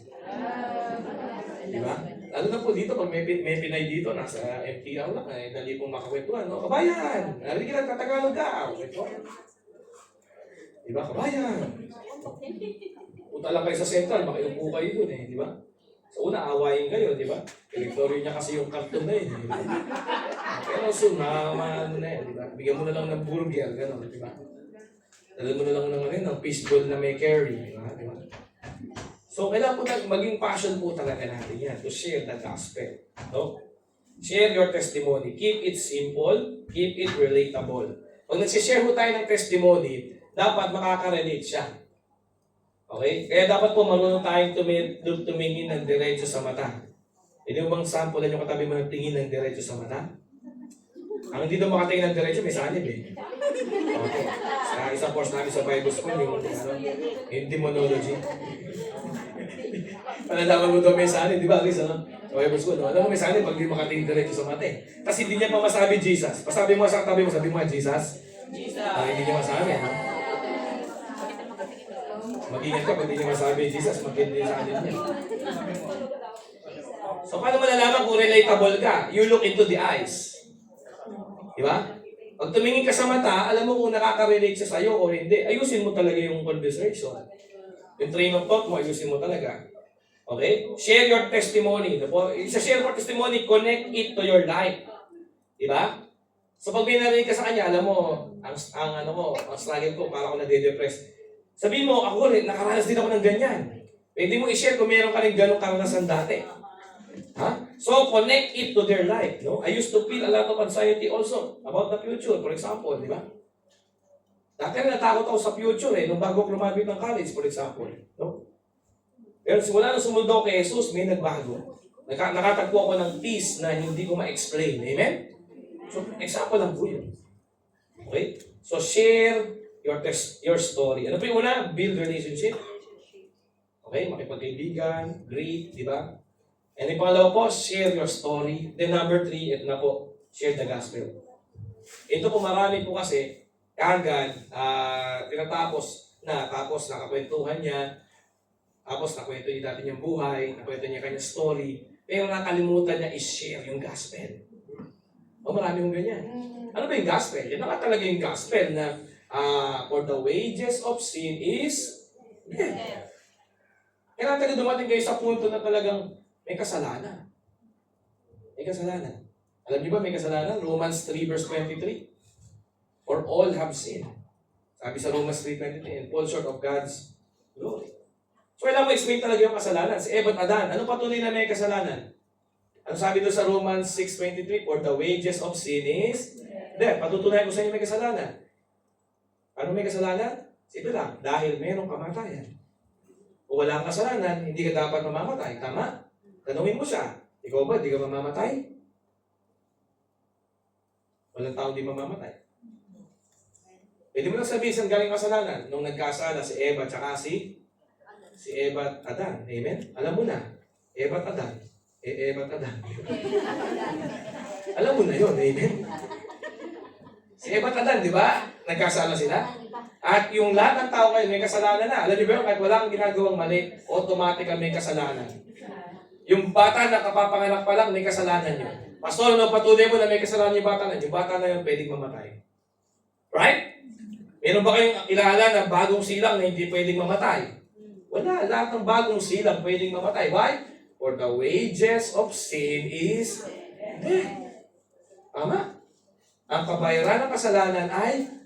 Di ba? Lalo na po dito, pag may Pinay dito, nasa MTR lang, dali pong makakwentuhan. No? Kabayan! Naligi lang, tatagalog ka. Di ba? Kabayan! Punta lang kayo sa Central, makiupo kayo dun eh. Di ba? Sa una, awayin kayo, di ba? Territory niya kasi yung karton na yun. Di ba? Pero soon, ano na yan, di ba? Bigyan mo na lang ng burger, gano'n, di ba? Dala mo na lang ng fishbowl na may curry, di ba? Di ba? So, kailangan po maging passion po talaga natin yan to share the gospel. No? Share your testimony. Keep it simple. Keep it relatable. Pag nagsishare po tayo ng testimony, dapat makaka-relate siya. Okay? Kaya dapat po marunong tayong tumingin ng diretso sa mata. Hindi mo bang sample yung katabi mo ng tingin ng diretso sa mata? Ang hindi daw makatingin ng diretso, may sanib eh. Okay. Sa isang course namin sa Bible School, yung demonology. Panalaman mo daw may sanib, di ba? Sa Bible School, no? Alam mo may sanib pag hindi makatingin diretso sa mata eh. Kasi hindi niya pa masabi Jesus. Pasabi mo sa katabi mo, sabi mo Jesus. Hindi niya masabi, no? Mag-ingat ka, pag hindi niya masabi Jesus, magkindi sa kanil niya. So, paano malalaman kung relatable ka? You look into the eyes. Di ba? Pag tumingin ka sa mata, alam mo kung nakaka-relate siya sa'yo o hindi. Ayusin mo talaga yung conversation. Yung train of thought mo, ayusin mo talaga. Okay? Share your testimony. Sa share your testimony, connect it to your life. Di ba? So, pag binarinig ka sa kanya, alam mo, ang struggle ko, para ako nade-depress. Sabihin mo, ako rin, nakaranas din ako ng ganyan. Pwede mo i-share kung meron ka rin ganong karanasan dati. Ha? So, connect it to their life. No? I used to feel a lot of anxiety also about the future, for example, di ba? Dati natakot ako sa future nung bago ako lumapit ng college, for example. No? Pero simula nung sumunod ako kay Jesus, may nagbago. Nakatagpo ako ng peace na hindi ko ma-explain. Amen? So, example lang po yun. Okay? So, share your story. Ano po yung una? Build relationship. Okay? Makipagkaibigan, greet, di ba? And yung pangalawa po, share your story. Then number 3, ito na po, share the gospel. Ito po marami po kasi, kagad, tinatapos na, tapos nakakwentuhan niya, tapos nakwento niya dati niyang buhay, nakwento niya kanyang story, pero nakalimutan niya is-share yung gospel. O marami mong ganyan. Ano ba yung gospel? Yan na talaga yung gospel na for the wages of sin is death. Kaya talaga dumating kayo sa punto na talagang may kasalanan. May kasalanan. Alam niyo ba may kasalanan? Romans 3 verse 23. For all have sinned. Sabi sa Romans 3:23, and fall short of God's glory. So kailangan mo explain talaga yung kasalanan. Si Eva at Adan, ano patunay na may kasalanan? Ano sabi doon sa Romans 6:23? For the wages of sin is death. Patutunayan ko sa inyo may kasalanan. Ano may kasalanan? Simple lang, dahil mayroong kamatayan. Kung wala kang kasalanan, hindi ka dapat mamamatay. Tama? Tanungin mo siya, ikaw ba, di ka mamamatay? Walang tao di mamamatay. Pwede mo lang sabihin saan galing kasalanan. Nung nagkasala si Eva at si Eva at Adan. Amen? Alam mo na. Eva at Adan. Eva at Adan. Alam mo na yun. Amen? Si Eva at Adan, di ba? Nagkasala sila. At yung lahat ng tao kayo may kasalanan na. Alam niyo ba yun? Kahit wala kang ginagawang mali, automatic ang may kasalanan. Yung bata na kapapanganak pa lang, may kasalanan yun. Pastor, ano patuloy mo na may kasalanan yung bata na yun pwedeng mamatay. Right? Meron ba kayong kilala na bagong silang na hindi pwedeng mamatay? Wala. Lahat ng bagong silang pwedeng mamatay. Why? For the wages of sin is death. Tama? Ang kabayaran ng kasalanan ay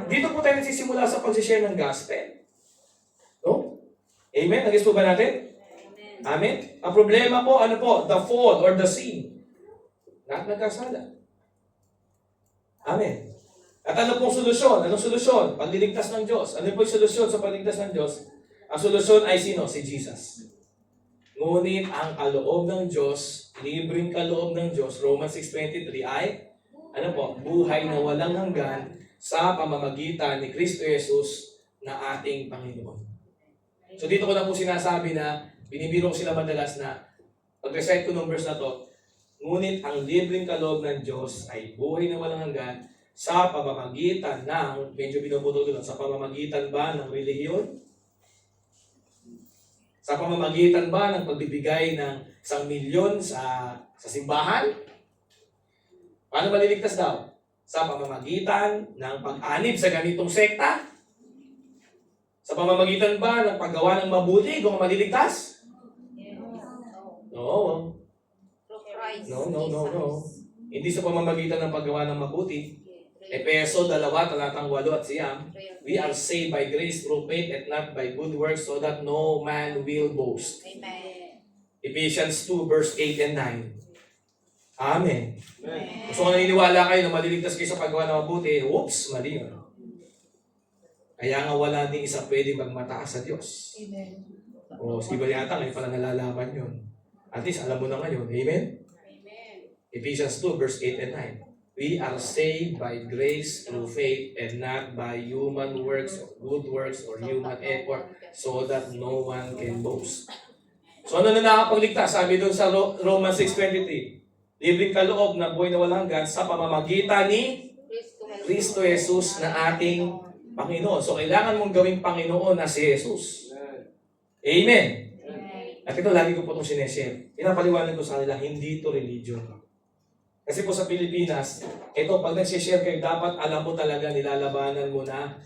dito po tayo nagsisimula sa pag-share ng gospel. No? Amen? Nagis po ba natin? Amen? Ang problema po, ano po? The fall or the sin. Lahat nagkasala. Amen. At ano pong solusyon? Anong solusyon? Pagliligtas ng Diyos. Ano po yung solusyon sa pagliligtas ng Diyos? Ang solusyon ay sino? Si Jesus. Ngunit ang kaloob ng Diyos, libreng kaloob ng Diyos, Romans 6:23 ay, ano po? Buhay na walang hanggan sa pamamagitan ni Kristo Jesus na ating Panginoon. So dito ko na po sinasabi na, binibiro ko sila madalas na, pag-recite ko ng verse na to, ngunit ang libreng kaloob ng Diyos ay buhay na walang hanggan sa pamamagitan ng, medyo binubutol ko lang, sa pamamagitan ba ng relihiyon? Sa pamamagitan ba ng pagbibigay ng 1,000,000 sa simbahan? Paano maliligtas daw? Sa pamamagitan ng pag-anib sa ganitong sekta? Sa pamamagitan ba ng paggawa ng mabuti kung maliligtas? No. No. Hindi sa pamamagitan ng paggawa ng mabuti. Efeso 2:8-9. We are saved by grace through faith and not by good works so that no man will boast. Amen. Ephesians 2:8 and 9. Amen. So kung naniniwala kayo na maliligtas kayo sa paggawa ng mabuti, whoops, mali yun. Kaya nga wala din isa pwede magmataas sa Diyos. Amen. O sige ba yata, ngayon pala nalalaman yun. At least alam mo na ngayon. Amen? Amen. Ephesians 2:8 and 9. We are saved by grace through faith and not by human works, good works, or human effort, so that no one can boast. So ano na nakapagligtas? Sabi doon sa Romans 6:23. Libreng kaloob na buhay na walang hanggan sa pamamagitan ni Kristo Jesus na ating Panginoon. So kailangan mong gawing Panginoon na si Jesus. Amen. At ito lagi ko po itong sineshare. Pinapaliwanag ko sa kanila, hindi ito religion. Kasi po sa Pilipinas, ito pag nagsishare kayo, dapat alam mo talaga nilalabanan mo na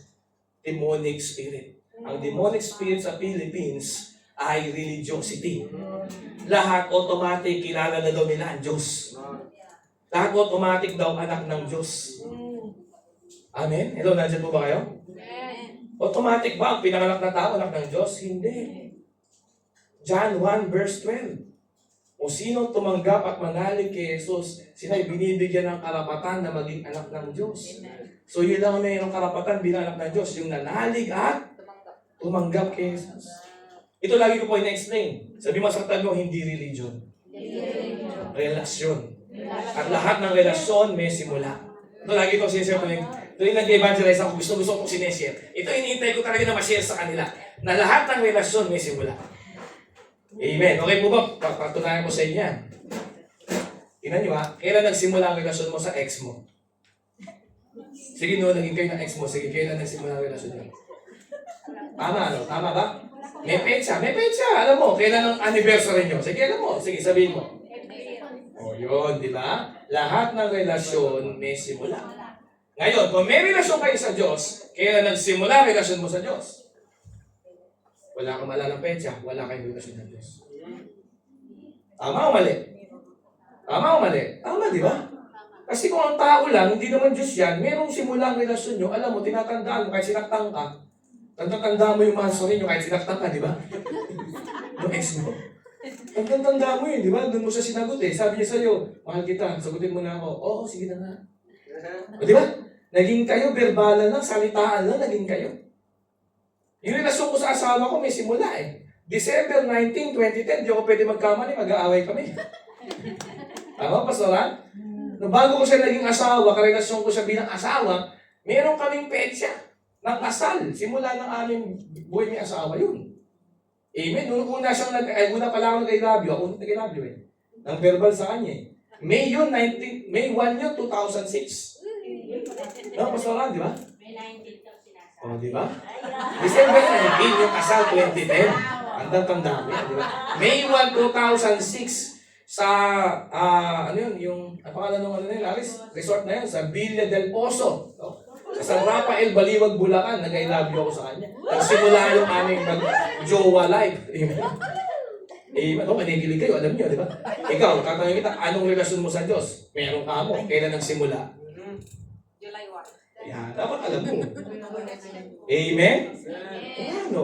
demonic spirit. Ang demonic spirit sa Philippines ay religiosity. Lahat automatic kilala na daw nila ang Diyos. Lahat automatic daw anak ng Diyos. Amen? Hello, nandiyan po ba kayo? Automatic ba ang pinanganak na tao anak ng Diyos? Hindi. John 1:12. O sino tumanggap at manalig kay Jesus, sila ay binibigyan ng karapatan na maging anak ng Diyos. So yun lang mayroong karapatan bilang anak ng Diyos, yung nanalig at tumanggap kay Jesus. Ito lagi ko po ina-explain. Sabi mo sa tago, hindi religion. Relasyon. At lahat ng relasyon may simula. Ito lagi ko sinishare ko tuwing nag-evangelize ako, gusto ko sinishare. Ito iniintay ko talaga na ma-share sa kanila. Na lahat ng relasyon may simula. Amen. Okay po ba? Patunayan ko sa inyo yan. Tingnan nyo ha, kailan nagsimula ang relasyon mo sa ex mo? Sige no, naging kayo ng ex mo. Sige, kailan nagsimula ang relasyon mo? Tama, ano? Tama ba? May petsa. Alam mo, kailan ang anniversary nyo? Sige, alam mo. Sige, sabihin mo. O yun, di ba? Lahat ng relasyon may simula. Ngayon, kung may relasyon kayo sa Diyos, kailan nagsimula ang relasyon mo sa Diyos? Wala kang malalang petsa, wala kayong relasyon ng Diyos. Tama o mali? Tama, di ba? Kasi kung ang tao lang, hindi naman Diyos yan, merong simula ang relasyon nyo, alam mo, tinatandaan mo, kahit sinaktan ka, tanda mo yung mansuri nyo, kahit sinaktan ka, di ba? Yung ex mo. Tanda mo yun, di ba? Doon mo siya sinagot eh. Sabi niya sa'yo, mahal kita, sagutin mo na ako. Oo, sige na nga. O, di ba? Naging kayo, verbalan lang, salitaan lang, naging kayo. Yung relasyon ko sa asawa ko may simula eh. December 19, 2010, di ako pwede magkamali, mag-aaway kami. Tama, Pastoran? Nung bago ko siya naging asawa, karelasyon ko siya bilang asawa, meron kaming petsa ng kasal. Simula ng aming buhay may asawa yun. Amen. Nung una pa lang ako nag-I love you, ako nag-I love you eh. Nang verbal sa kanya eh. May 1 yun, 2006. No, Pastoran, di ba? May 19 daw sinasabi. O, di ba? December 19, yung kasal 2010. Ang tanda mo yan, di ba? May 1, 2006, sa, ano yun, ang pangalan ng ano nila, resort na yun, sa Villa del Pozo. No? Sa San Rafael, Baliwag, Bulacan, nag-I love you ako sa kanya. Nagsimula yung aming mag-jowa life. Amen. Amen. O, kanikilig kayo, alam niyo, di ba? Ikaw, tatanungin kita, anong relasyon mo sa Diyos? Meron ka mo. Kailan nagsimula? July 1. Yan, dapat alam mo. Amen? Ano?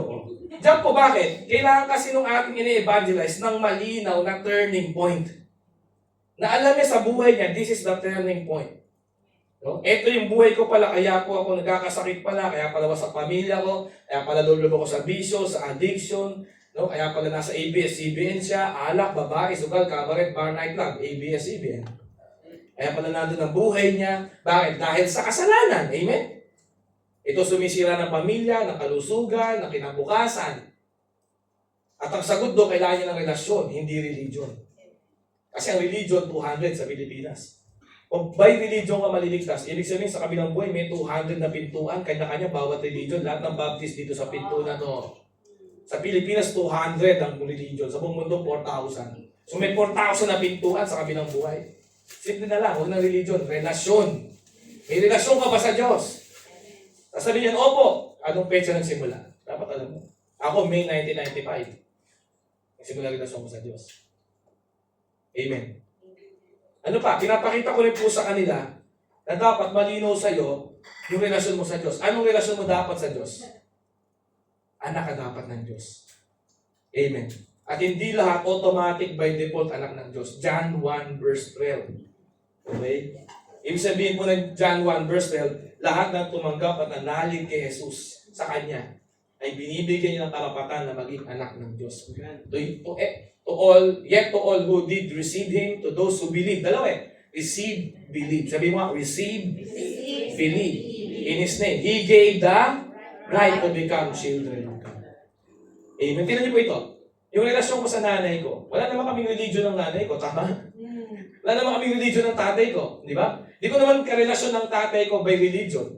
Diyan po, bakit? Kailangan kasi nung ating ini-evangelize ng malinaw na turning point. Na alam niya sa buhay niya, this is the turning point. No? Ito yung buhay ko pala, kaya po ako nagkakasakit pala, kaya pala sa pamilya ko, kaya pala lulubo ko sa bisyo, sa addiction, no? Kaya pala nasa ABS-CBN siya, alak, babae, sugal, cabaret, bar, nightclub, ABS-CBN. Kaya pala nandun ang buhay niya. Bakit? Dahil sa kasalanan. Amen? Ito sumisira ng pamilya, ng kalusugan, ng kinabukasan. At ang sagot doon, kailangan niya ng relasyon, hindi religion. Kasi ang religion, 200 sa Pilipinas. Kung by religion ka maliligtas, ibig sabihin sa kabilang buhay, may 200 na pintuan, kanya-kanya bawat religion. Lahat ng Baptist dito sa pinto na to. Sa Pilipinas, 200 ang religion. Sa buong mundo, 4,000. So may 4,000 na pintuan sa kabilang buhay. Simple na lang, huwag ng religion, relasyon. May relasyon ka ba sa Diyos? Sasabihin niyan, opo. Anong petsa nagsimula? Dapat alam mo. Ako, May 1995. Nagsimula relasyon ko sa Diyos. Amen. Ano pa? Pinapakita ko rin po sa kanila na dapat malinaw sa'yo yung relasyon mo sa Diyos. Anong relasyon mo dapat sa Diyos? Anak ka dapat ng Diyos. Amen. At hindi lahat automatic by default anak ng Diyos. John 1 verse 12. Okay? Ibig sabihin po ng John 1 verse 12, lahat ng tumanggap at nanalig kay Jesus sa Kanya ay binibigyan niya ng karapatan na maging anak ng Diyos. To all who did receive Him, to those who believe. Dalawa receive, believe. Sabi mo nga, receive, believe. In His name. He gave the right to become children of God. Amen. Tingnan niyo po ito. Yung relasyon ko sa nanay ko, wala naman kaming religion ng nanay ko, tama? Wala naman kaming religion ng tatay ko, di ba? Di ko naman karelasyon ng tatay ko by religion.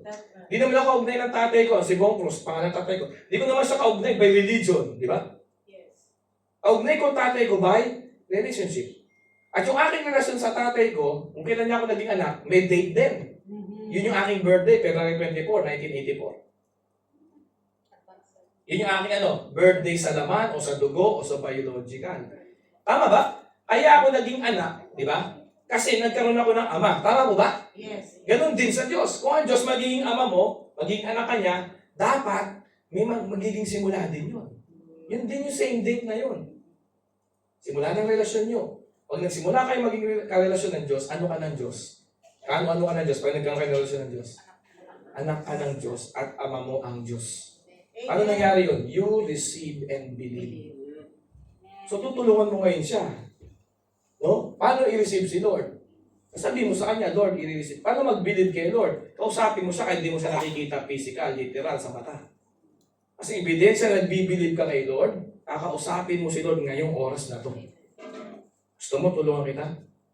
Di naman ako kaugnay ng tatay ko, si Bong Cruz, pangalan ng tatay ko. Di ko naman siya kaugnay by religion, di ba? Kaugnay ko tatay ko by relationship. At yung aking relasyon sa tatay ko, kung kailan niya ako naging anak, may date din. Yun yung aking birthday, February 24, 1984. Yun yung aking birthday sa laman o sa dugo o sa biological. Tama ba? Kaya ako naging anak, di ba? Kasi nagkaroon ako ng ama. Tama po ba? Yes. Ganon din sa Diyos. Kung ang Diyos magiging ama mo, magiging anak ka niya, dapat may magiging simula din yun. Yun din yung same date na yun. Simula ng relasyon nyo. Pag nagsimula kayo maging karelasyon ng Diyos, ano ka ng Diyos? Ano ka ng Diyos? Pag nagkaroon kayo ng relasyon ng Diyos? Anak ka ng Diyos at ama mo ang Diyos. Ano nangyari yun? You receive and believe. So tutulungan mo ngayon siya. No? Paano i-receive si Lord? Sabi mo sa kanya, Lord, i-receive. Paano mag-believe kay Lord? Kausapin mo siya kahit hindi mo siya nakikita physical, literal, sa mata. Kasi ebidensya na nagbibilib ka kay Lord, kakausapin mo si Lord ngayong oras na to. Gusto mo, tulungan kita?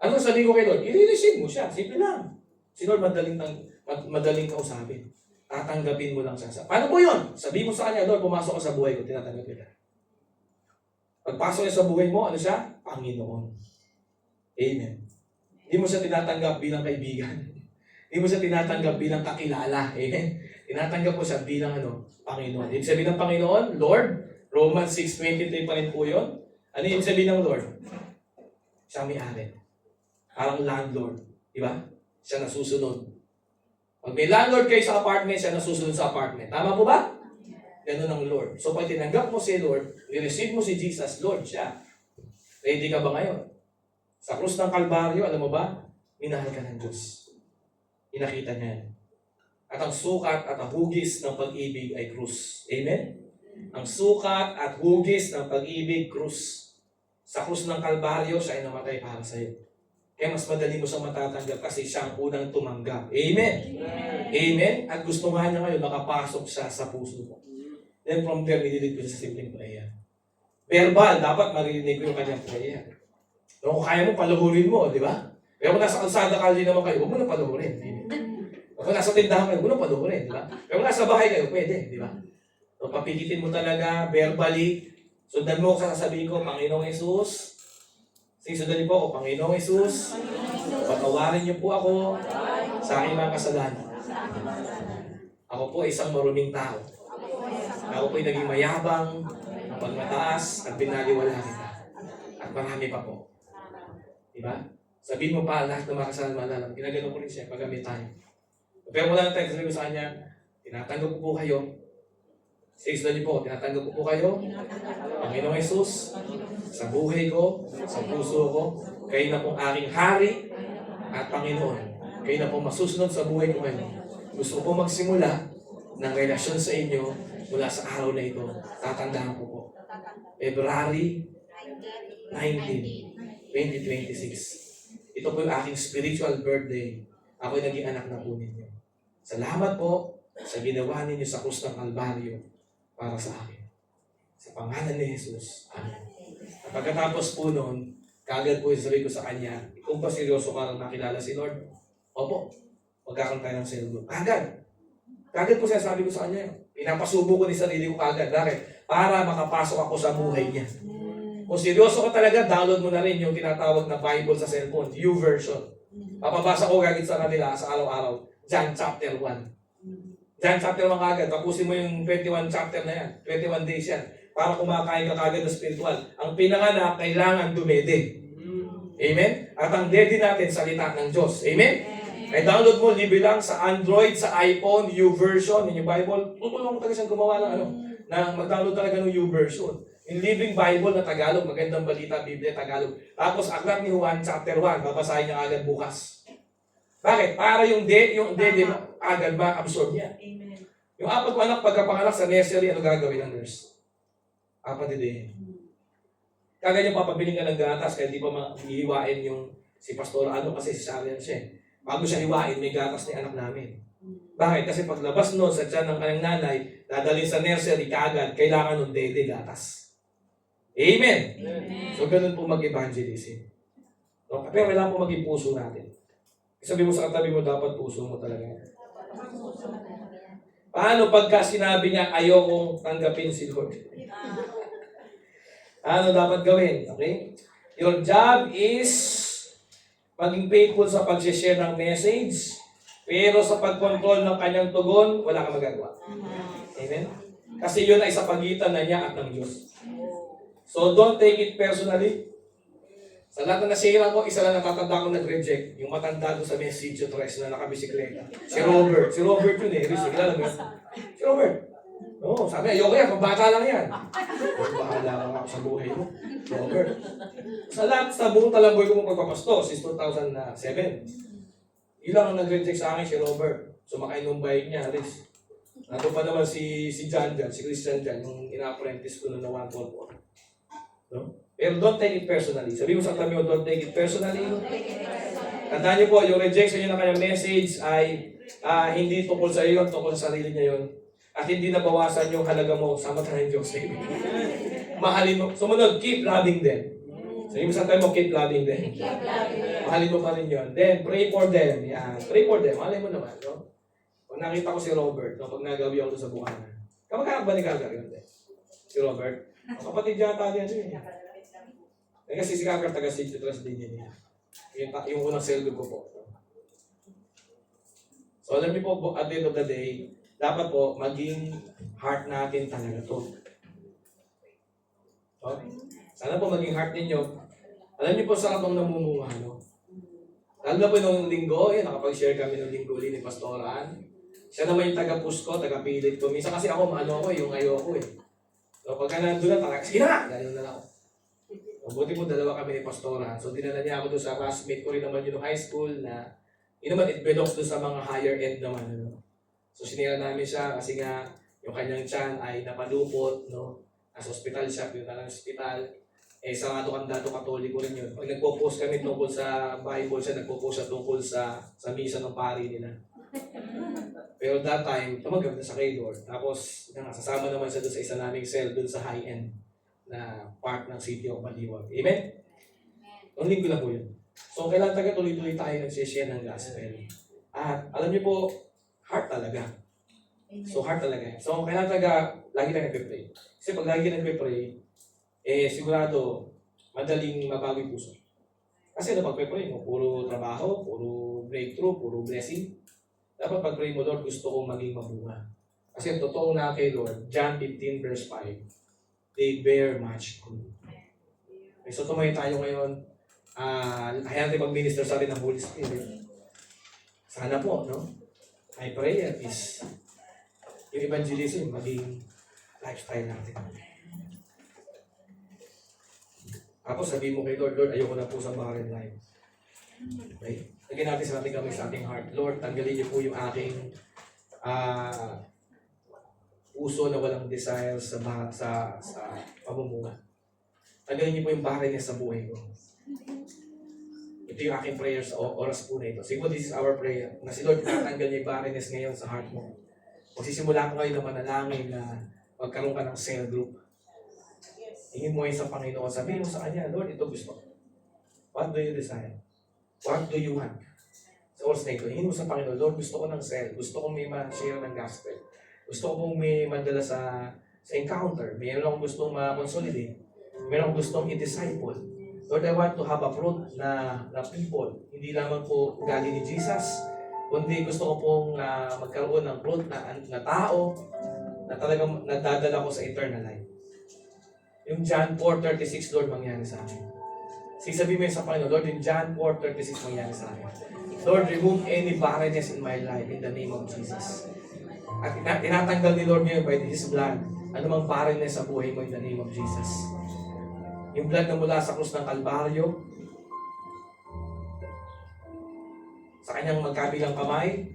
Ano sabihin ko kay Lord? I-receive mo siya. Simple lang. Si Lord madaling kausapin. Tatanggapin mo lang siya. Paano po yun? Sabihin mo sa kanya, Lord, pumasok ka sa buhay ko, tinatanggap kita. Pagpasok niya sa buhay mo, ano siya? Panginoon. Amen. Hindi mo siya tinatanggap bilang kaibigan. Hindi mo siya tinatanggap bilang kakilala. Amen. Tinatanggap mo siya bilang Panginoon. Ibig sabihin ng Panginoon, Lord, Romans 6:23 pa rin po yun. Ano ibig sabihin ng Lord? Siya may-ari. Parang landlord. Di ba? Siya nasusunod. Pag may landlord kayo sa apartment, siya nasusunod sa apartment. Tama po ba? Ganun ang Lord. So pag tinanggap mo si Lord, i-receive mo si Jesus, Lord siya. Ready ka ba ngayon? Sa krus ng Kalbaryo, alam mo ba? Minahal ka ng Diyos. Inakita niya yan. At ang sukat at ang hugis ng pag-ibig ay krus. Amen? Ang sukat at hugis ng pag-ibig, krus. Sa krus ng Kalbaryo, siya ay namatay para sa iyo. Kaya mas madali mo siyang matatanggap kasi siya ang unang tumanggap. Amen? Amen? At gusto nga niya ngayon, makapasok siya sa puso mo. Then from there, nililig ko siya sa simpleng prayer. Verbal, dapat marinig ko yung kanyang prayer. No, kung kaya mo, paluhurin mo, di ba? Pero kung nasa kalsada ka naman kayo, huwag mo na paluhurin. Kung nasa tindahan kayo, huwag panuorin, di ba? Pero kung nasa bahay kayo, pwede, di ba? So, papigitin mo talaga, verbally, sundan mo kung sasabihin ko, Panginoong Jesus. Sige, sundan niyo po ako, Panginoong Jesus. Patawarin niyo po ako sa aking mga kasalanan. Ako po ay isang maruming tao. Ako po ay naging mayabang, pagmataas, at binaliwala kita. At marami pa po. Diba? Sabihin mo pa lahat ng mga kasalanan malalam. Ginagano ko rin siya paggamit tayo. Pero wala na tayo, sabihin ko sa kanya, tinatanggap ko po kayo. Sige, niyo po, tinatanggap ko po kayo. Panginoong Jesus, sa buhay ko, sa puso ko, kayo na pong aking hari at Panginoon. Kayo na pong masusunod sa buhay ko ngayon. Gusto ko po magsimula ng relasyon sa inyo mula sa araw na ito. Tatandaan ko po. February 19, 2026. Ito po yung aking spiritual birthday. Ako'y naging anak na po ninyo. Salamat po sa ginawa ninyo sa krus ng Kalbaryo para sa akin. Sa pangalan ni Jesus. Amen. At pagkatapos po noon, kagad po sabi ko sa kanya, kung pa seryoso ka lang nakilala si Lord, opo, magkakaroon tayo ng cell group. Kagad. Kagad po sabi ko sa kanya, pinapasubo ko ni sarili ko kagad. Bakit? Para makapasok ako sa buhay niya. Kung seryoso ka talaga, download mo na rin yung tinatawag na Bible sa cellphone, YouVersion. Papabasa ko kagad sa kanila sa araw-araw. John chapter 1. John chapter 1 kagad. Tapusin mo yung 21 chapter na yan. 21 days yan. Para kumakain ka kagad na spiritual. Ang pinanganak, kailangan dumede. Amen? At ang dede natin, salita ng Diyos. Amen? Ay download mo, libre lang sa Android, sa iPhone, YouVersion, yung Bible. Tutulong mo talaga siyang gumawa ng na mag-download talaga ng YouVersion. Yung Living Bible na Tagalog, magandang balita, Biblia, Tagalog. Tapos, aklat ni Juan, chapter 1, babasahin niya agad bukas. Bakit? Para yung dede agad ma-absorb niya. Yung apat ko anak, pagkapanganak sa nursery, ano gagawin ng nurse? Apat dede. Kagad yung papabiling ka ng gatas, kaya di pa mahihiwain yung si Pastor kasi si Sharon siya. Bago siya hiwain, may gatas ni anak namin. Bakit? Kasi paglabas nun sa tiyan ng kanyang nanay, dadalhin sa nursery, kaagad, kailangan ng dede gatas. Amen. So, ganun po mag-evangelism. No? Pero kailangan po maging puso natin. Sabi mo sa katabi mo, dapat puso mo talaga. Paano pagka sinabi niya, ayokong tanggapin si Lord? Ano dapat gawin? Okay? Your job is maging faithful sa pag-share ng message, pero sa pag-control ng kanyang tugon, wala kang magagawa. Amen? Kasi yun ay sa pagitan na niya at ng Diyos. So, don't take it personally. Sa lahat na nasira ko, isa lang natatanda ko nag-reject. Yung matanda doon sa message tres na nakabisikleta. Si Robert. Si Robert yun eh. Kilala mo yun? Si Robert. Oo, sabi, ayoko yan. Pambata lang yan. Bahala ka ako sa buhay mo. Robert. Sa lahat, sa buong talamboy ko mong pagpapasto, since 2007. Ilang ang nag-reject sa akin si Robert. Sumakay nung bike niya, Aris. Nato pa naman si John John, si Christian John, yung ina-apprentice ko noong na 144. No? Pero don't take it personally. Sabi mo sa tabi mo, don't take it personally. Tandaan niyo po, yung rejection niyo ng kanyang message ay hindi tungkol sa iyo, tungkol sa sarili niya yun. At hindi nabawasan yung halaga mo sa mata ng Diyos. Mahalin mo. Sumunod, keep loving them. Sabi mo sa tabi mo, keep loving them. Mahalin mo pa rin yun. Then, pray for them. Yan. Pray for them. Mahalin mo naman. No? Kung nakita ko si Robert, no, pag nagawi ako doon sa Bukana, kamag-anak ba ni Gagar yun? Si Robert? Kapatid yata niya yun. Kasi si Gagar taga-City Trust din yun. Yung unang cell group ko po. So alam niyo po, at the end of the day, dapat po maging heart natin talaga to. Okay? Sana po maging heart ninyo. Alam niyo po sa katong namumunga, no? Lalo na po nung linggo, nakapag-share kami ng linggo ni Pastoran. Siya naman yung taga-push ko, taga-pilit ko. Minsan kasi ako, yung ayoko eh. So pagka nandun na, sige na! Ganun na lang ako. Mabuti po, dalawa kami ni Pastoran. So dinala niya ako doon sa classmate ko rin naman yung high school na yun naman, it belongs doon sa mga higher end naman. Ano? So sinira namin siya kasi nga yung kanyang tiyan ay napadupot, no? Nasa hospital siya, pinunta ng hospital. Sa kandidato katoliko rin yun. Pag nagpo-post kami tungkol sa Bible, siya nagpo-post siya tungkol sa misa ng pari nila. Pero that time, tumagal na sa kay Lord. Tapos, sasama naman siya doon sa isa naming cell doon sa high-end na part ng City of Baliwag. Amen? Ang linggo lang po yun. So, kailangan taga tuloy-tuloy tayo nagsishare ng gospel. At alam niyo po, Heart talaga. So, heart talaga. So, kailangan talaga, lagi lang nagpe-pray. Kasi pag lagi nagpe-pray, sigurado, madaling mabago yung puso. Kasi ano pag-pray mo, puro trabaho, puro breakthrough, puro blessing. Dapat pag-pray mo, Lord, gusto kong maging mabunga. Kasi totoo na kay Lord, John 15 verse 5, they bear much fruit. Okay, so tumayo tayo ngayon. Hayaan natin mag-minister sa atin ng Holy Spirit. Sana po, no? My prayer is yung evangelism maging lifestyle natin. Tapos sabihin mo kay Lord, Lord, ayoko na po sa barren life. Okay? Lagyan natin sa ating kamay sa ating heart. Lord, tanggalin niyo po yung aking puso na walang desire sa pamumuha. Tanggalin niyo po yung barrenness sa buhay ko. Ito yung aking prayer sa oras po na ito. Siguro this is our prayer. Na si Lord natanggal niya yung barrenness ngayon sa heart mo. Magsisimula ko ngayon na manalangin na magkaroon ka ng cell group. Hingin mo yun sa Panginoon. Sabihin mo sa Kanya, Lord, ito gusto ko. What do you desire? What do you want? Sa oras na ito, hingin mo sa Panginoon, Lord, gusto ko ng cell. Gusto ko may ma-share ng gospel. Gusto ko pong may madala sa encounter. Mayroon akong gustong ma-consolidate. Mayroon akong gustong i-disciple. Lord, I want to have a fruit na people. Hindi lamang po galing ni Jesus, kundi gusto ko pong magkaroon ng fruit na tao na talagang nadadala ko sa eternal life. Yung John 4:36, Lord, mangyari sa akin. Sabihin mo yun sa Panginoon, Lord, yung John 4:36 mangyari sa akin. Lord, remove any barrenness in my life in the name of Jesus. At tinatanggal ni Lord ngayon by His blood, anumang barrenness sa buhay mo in the name of Jesus. Yung blood na mula sa krus ng Kalbaryo, sa kanyang magkabilang kamay,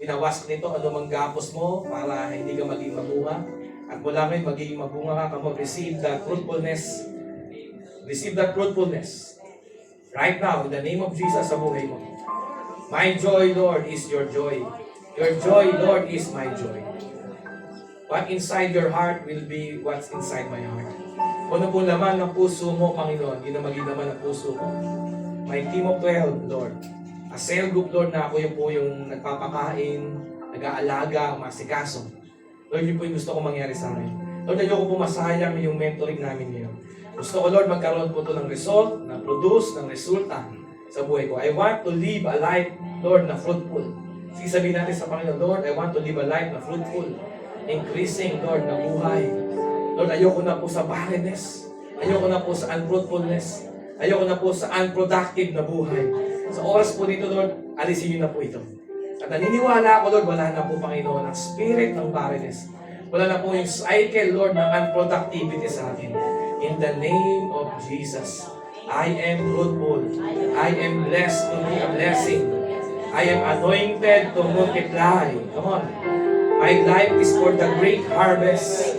winawask nito anumang gapos mo para hindi ka maging mabunga. At mula ngayon, magiging mabunga ka, kamo receive that fruitfulness. Receive that fruitfulness. Right now, in the name of Jesus sa buhay mo. My joy, Lord, is your joy. Your joy, Lord, is my joy. What inside your heart will be what's inside my heart. Kung ano po laman ng puso mo, Panginoon, yun ang maging laman ng puso ko. My team of 12, Lord. A cell group, Lord, na ako yung po yung nagpapakain, nag-aalaga, masikaso. Lord, yun po yung gusto ko mangyari sa amin. Lord, ayoko po masayang yung mentoring namin ngayon. Gusto ko, Lord, magkaroon po ito ng result, ng produce, ng resulta sa buhay ko. I want to live a life, Lord, na fruitful. Sabihin natin sa Panginoon, Lord, I want to live a life na fruitful, increasing, Lord, na buhay. Lord, ayoko na po sa barrenness. Ayoko na po sa unfruitfulness. Ayoko na po sa unproductive na buhay. Sa oras po nito, Lord, alisin niyo na po ito. At naniniwala ako, Lord, wala na po, Panginoon, ang spirit ng barrenness. Wala na po yung cycle, Lord, ng unproductivity sa akin. In the name of Jesus, I am fruitful. I am blessed to be a blessing. I am anointed to multiply. Come on. My life is for the great harvest.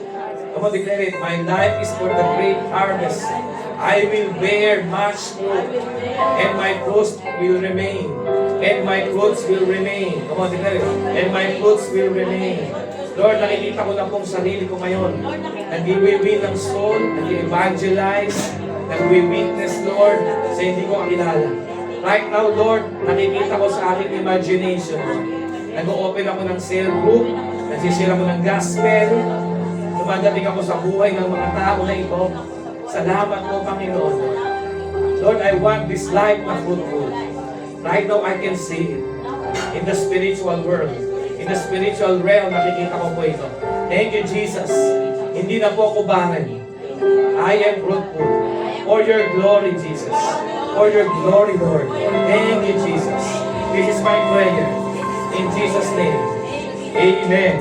Come on, declare it. My life is for the great harvest. I will bear much fruit, and my fruits will remain. And my fruits will remain. Come on, declare it. And my fruits will remain. Lord, nakikita ko na pong sarili ko ngayon. Nag-i-win ng soul, nag-i-evangelize, nag-i-witness, Lord, sa hindi ko kakilala. Right now, Lord, nakikita ko sa aking imagination. Nag-o-open ako ng cell group, nagsishare ako ng gospel, dumadating ako sa buhay ng mga tao na ito. Salamat po, Panginoon. Lord, I want this life na fruitful. Right now, I can see it. In the spiritual world, in the spiritual realm, nakikita ko po ito. Thank you, Jesus. Hindi na po ako barren. I am fruitful. For your glory, Jesus. For your glory, Lord. Thank you, Jesus. This is my prayer. In Jesus' name. Amen.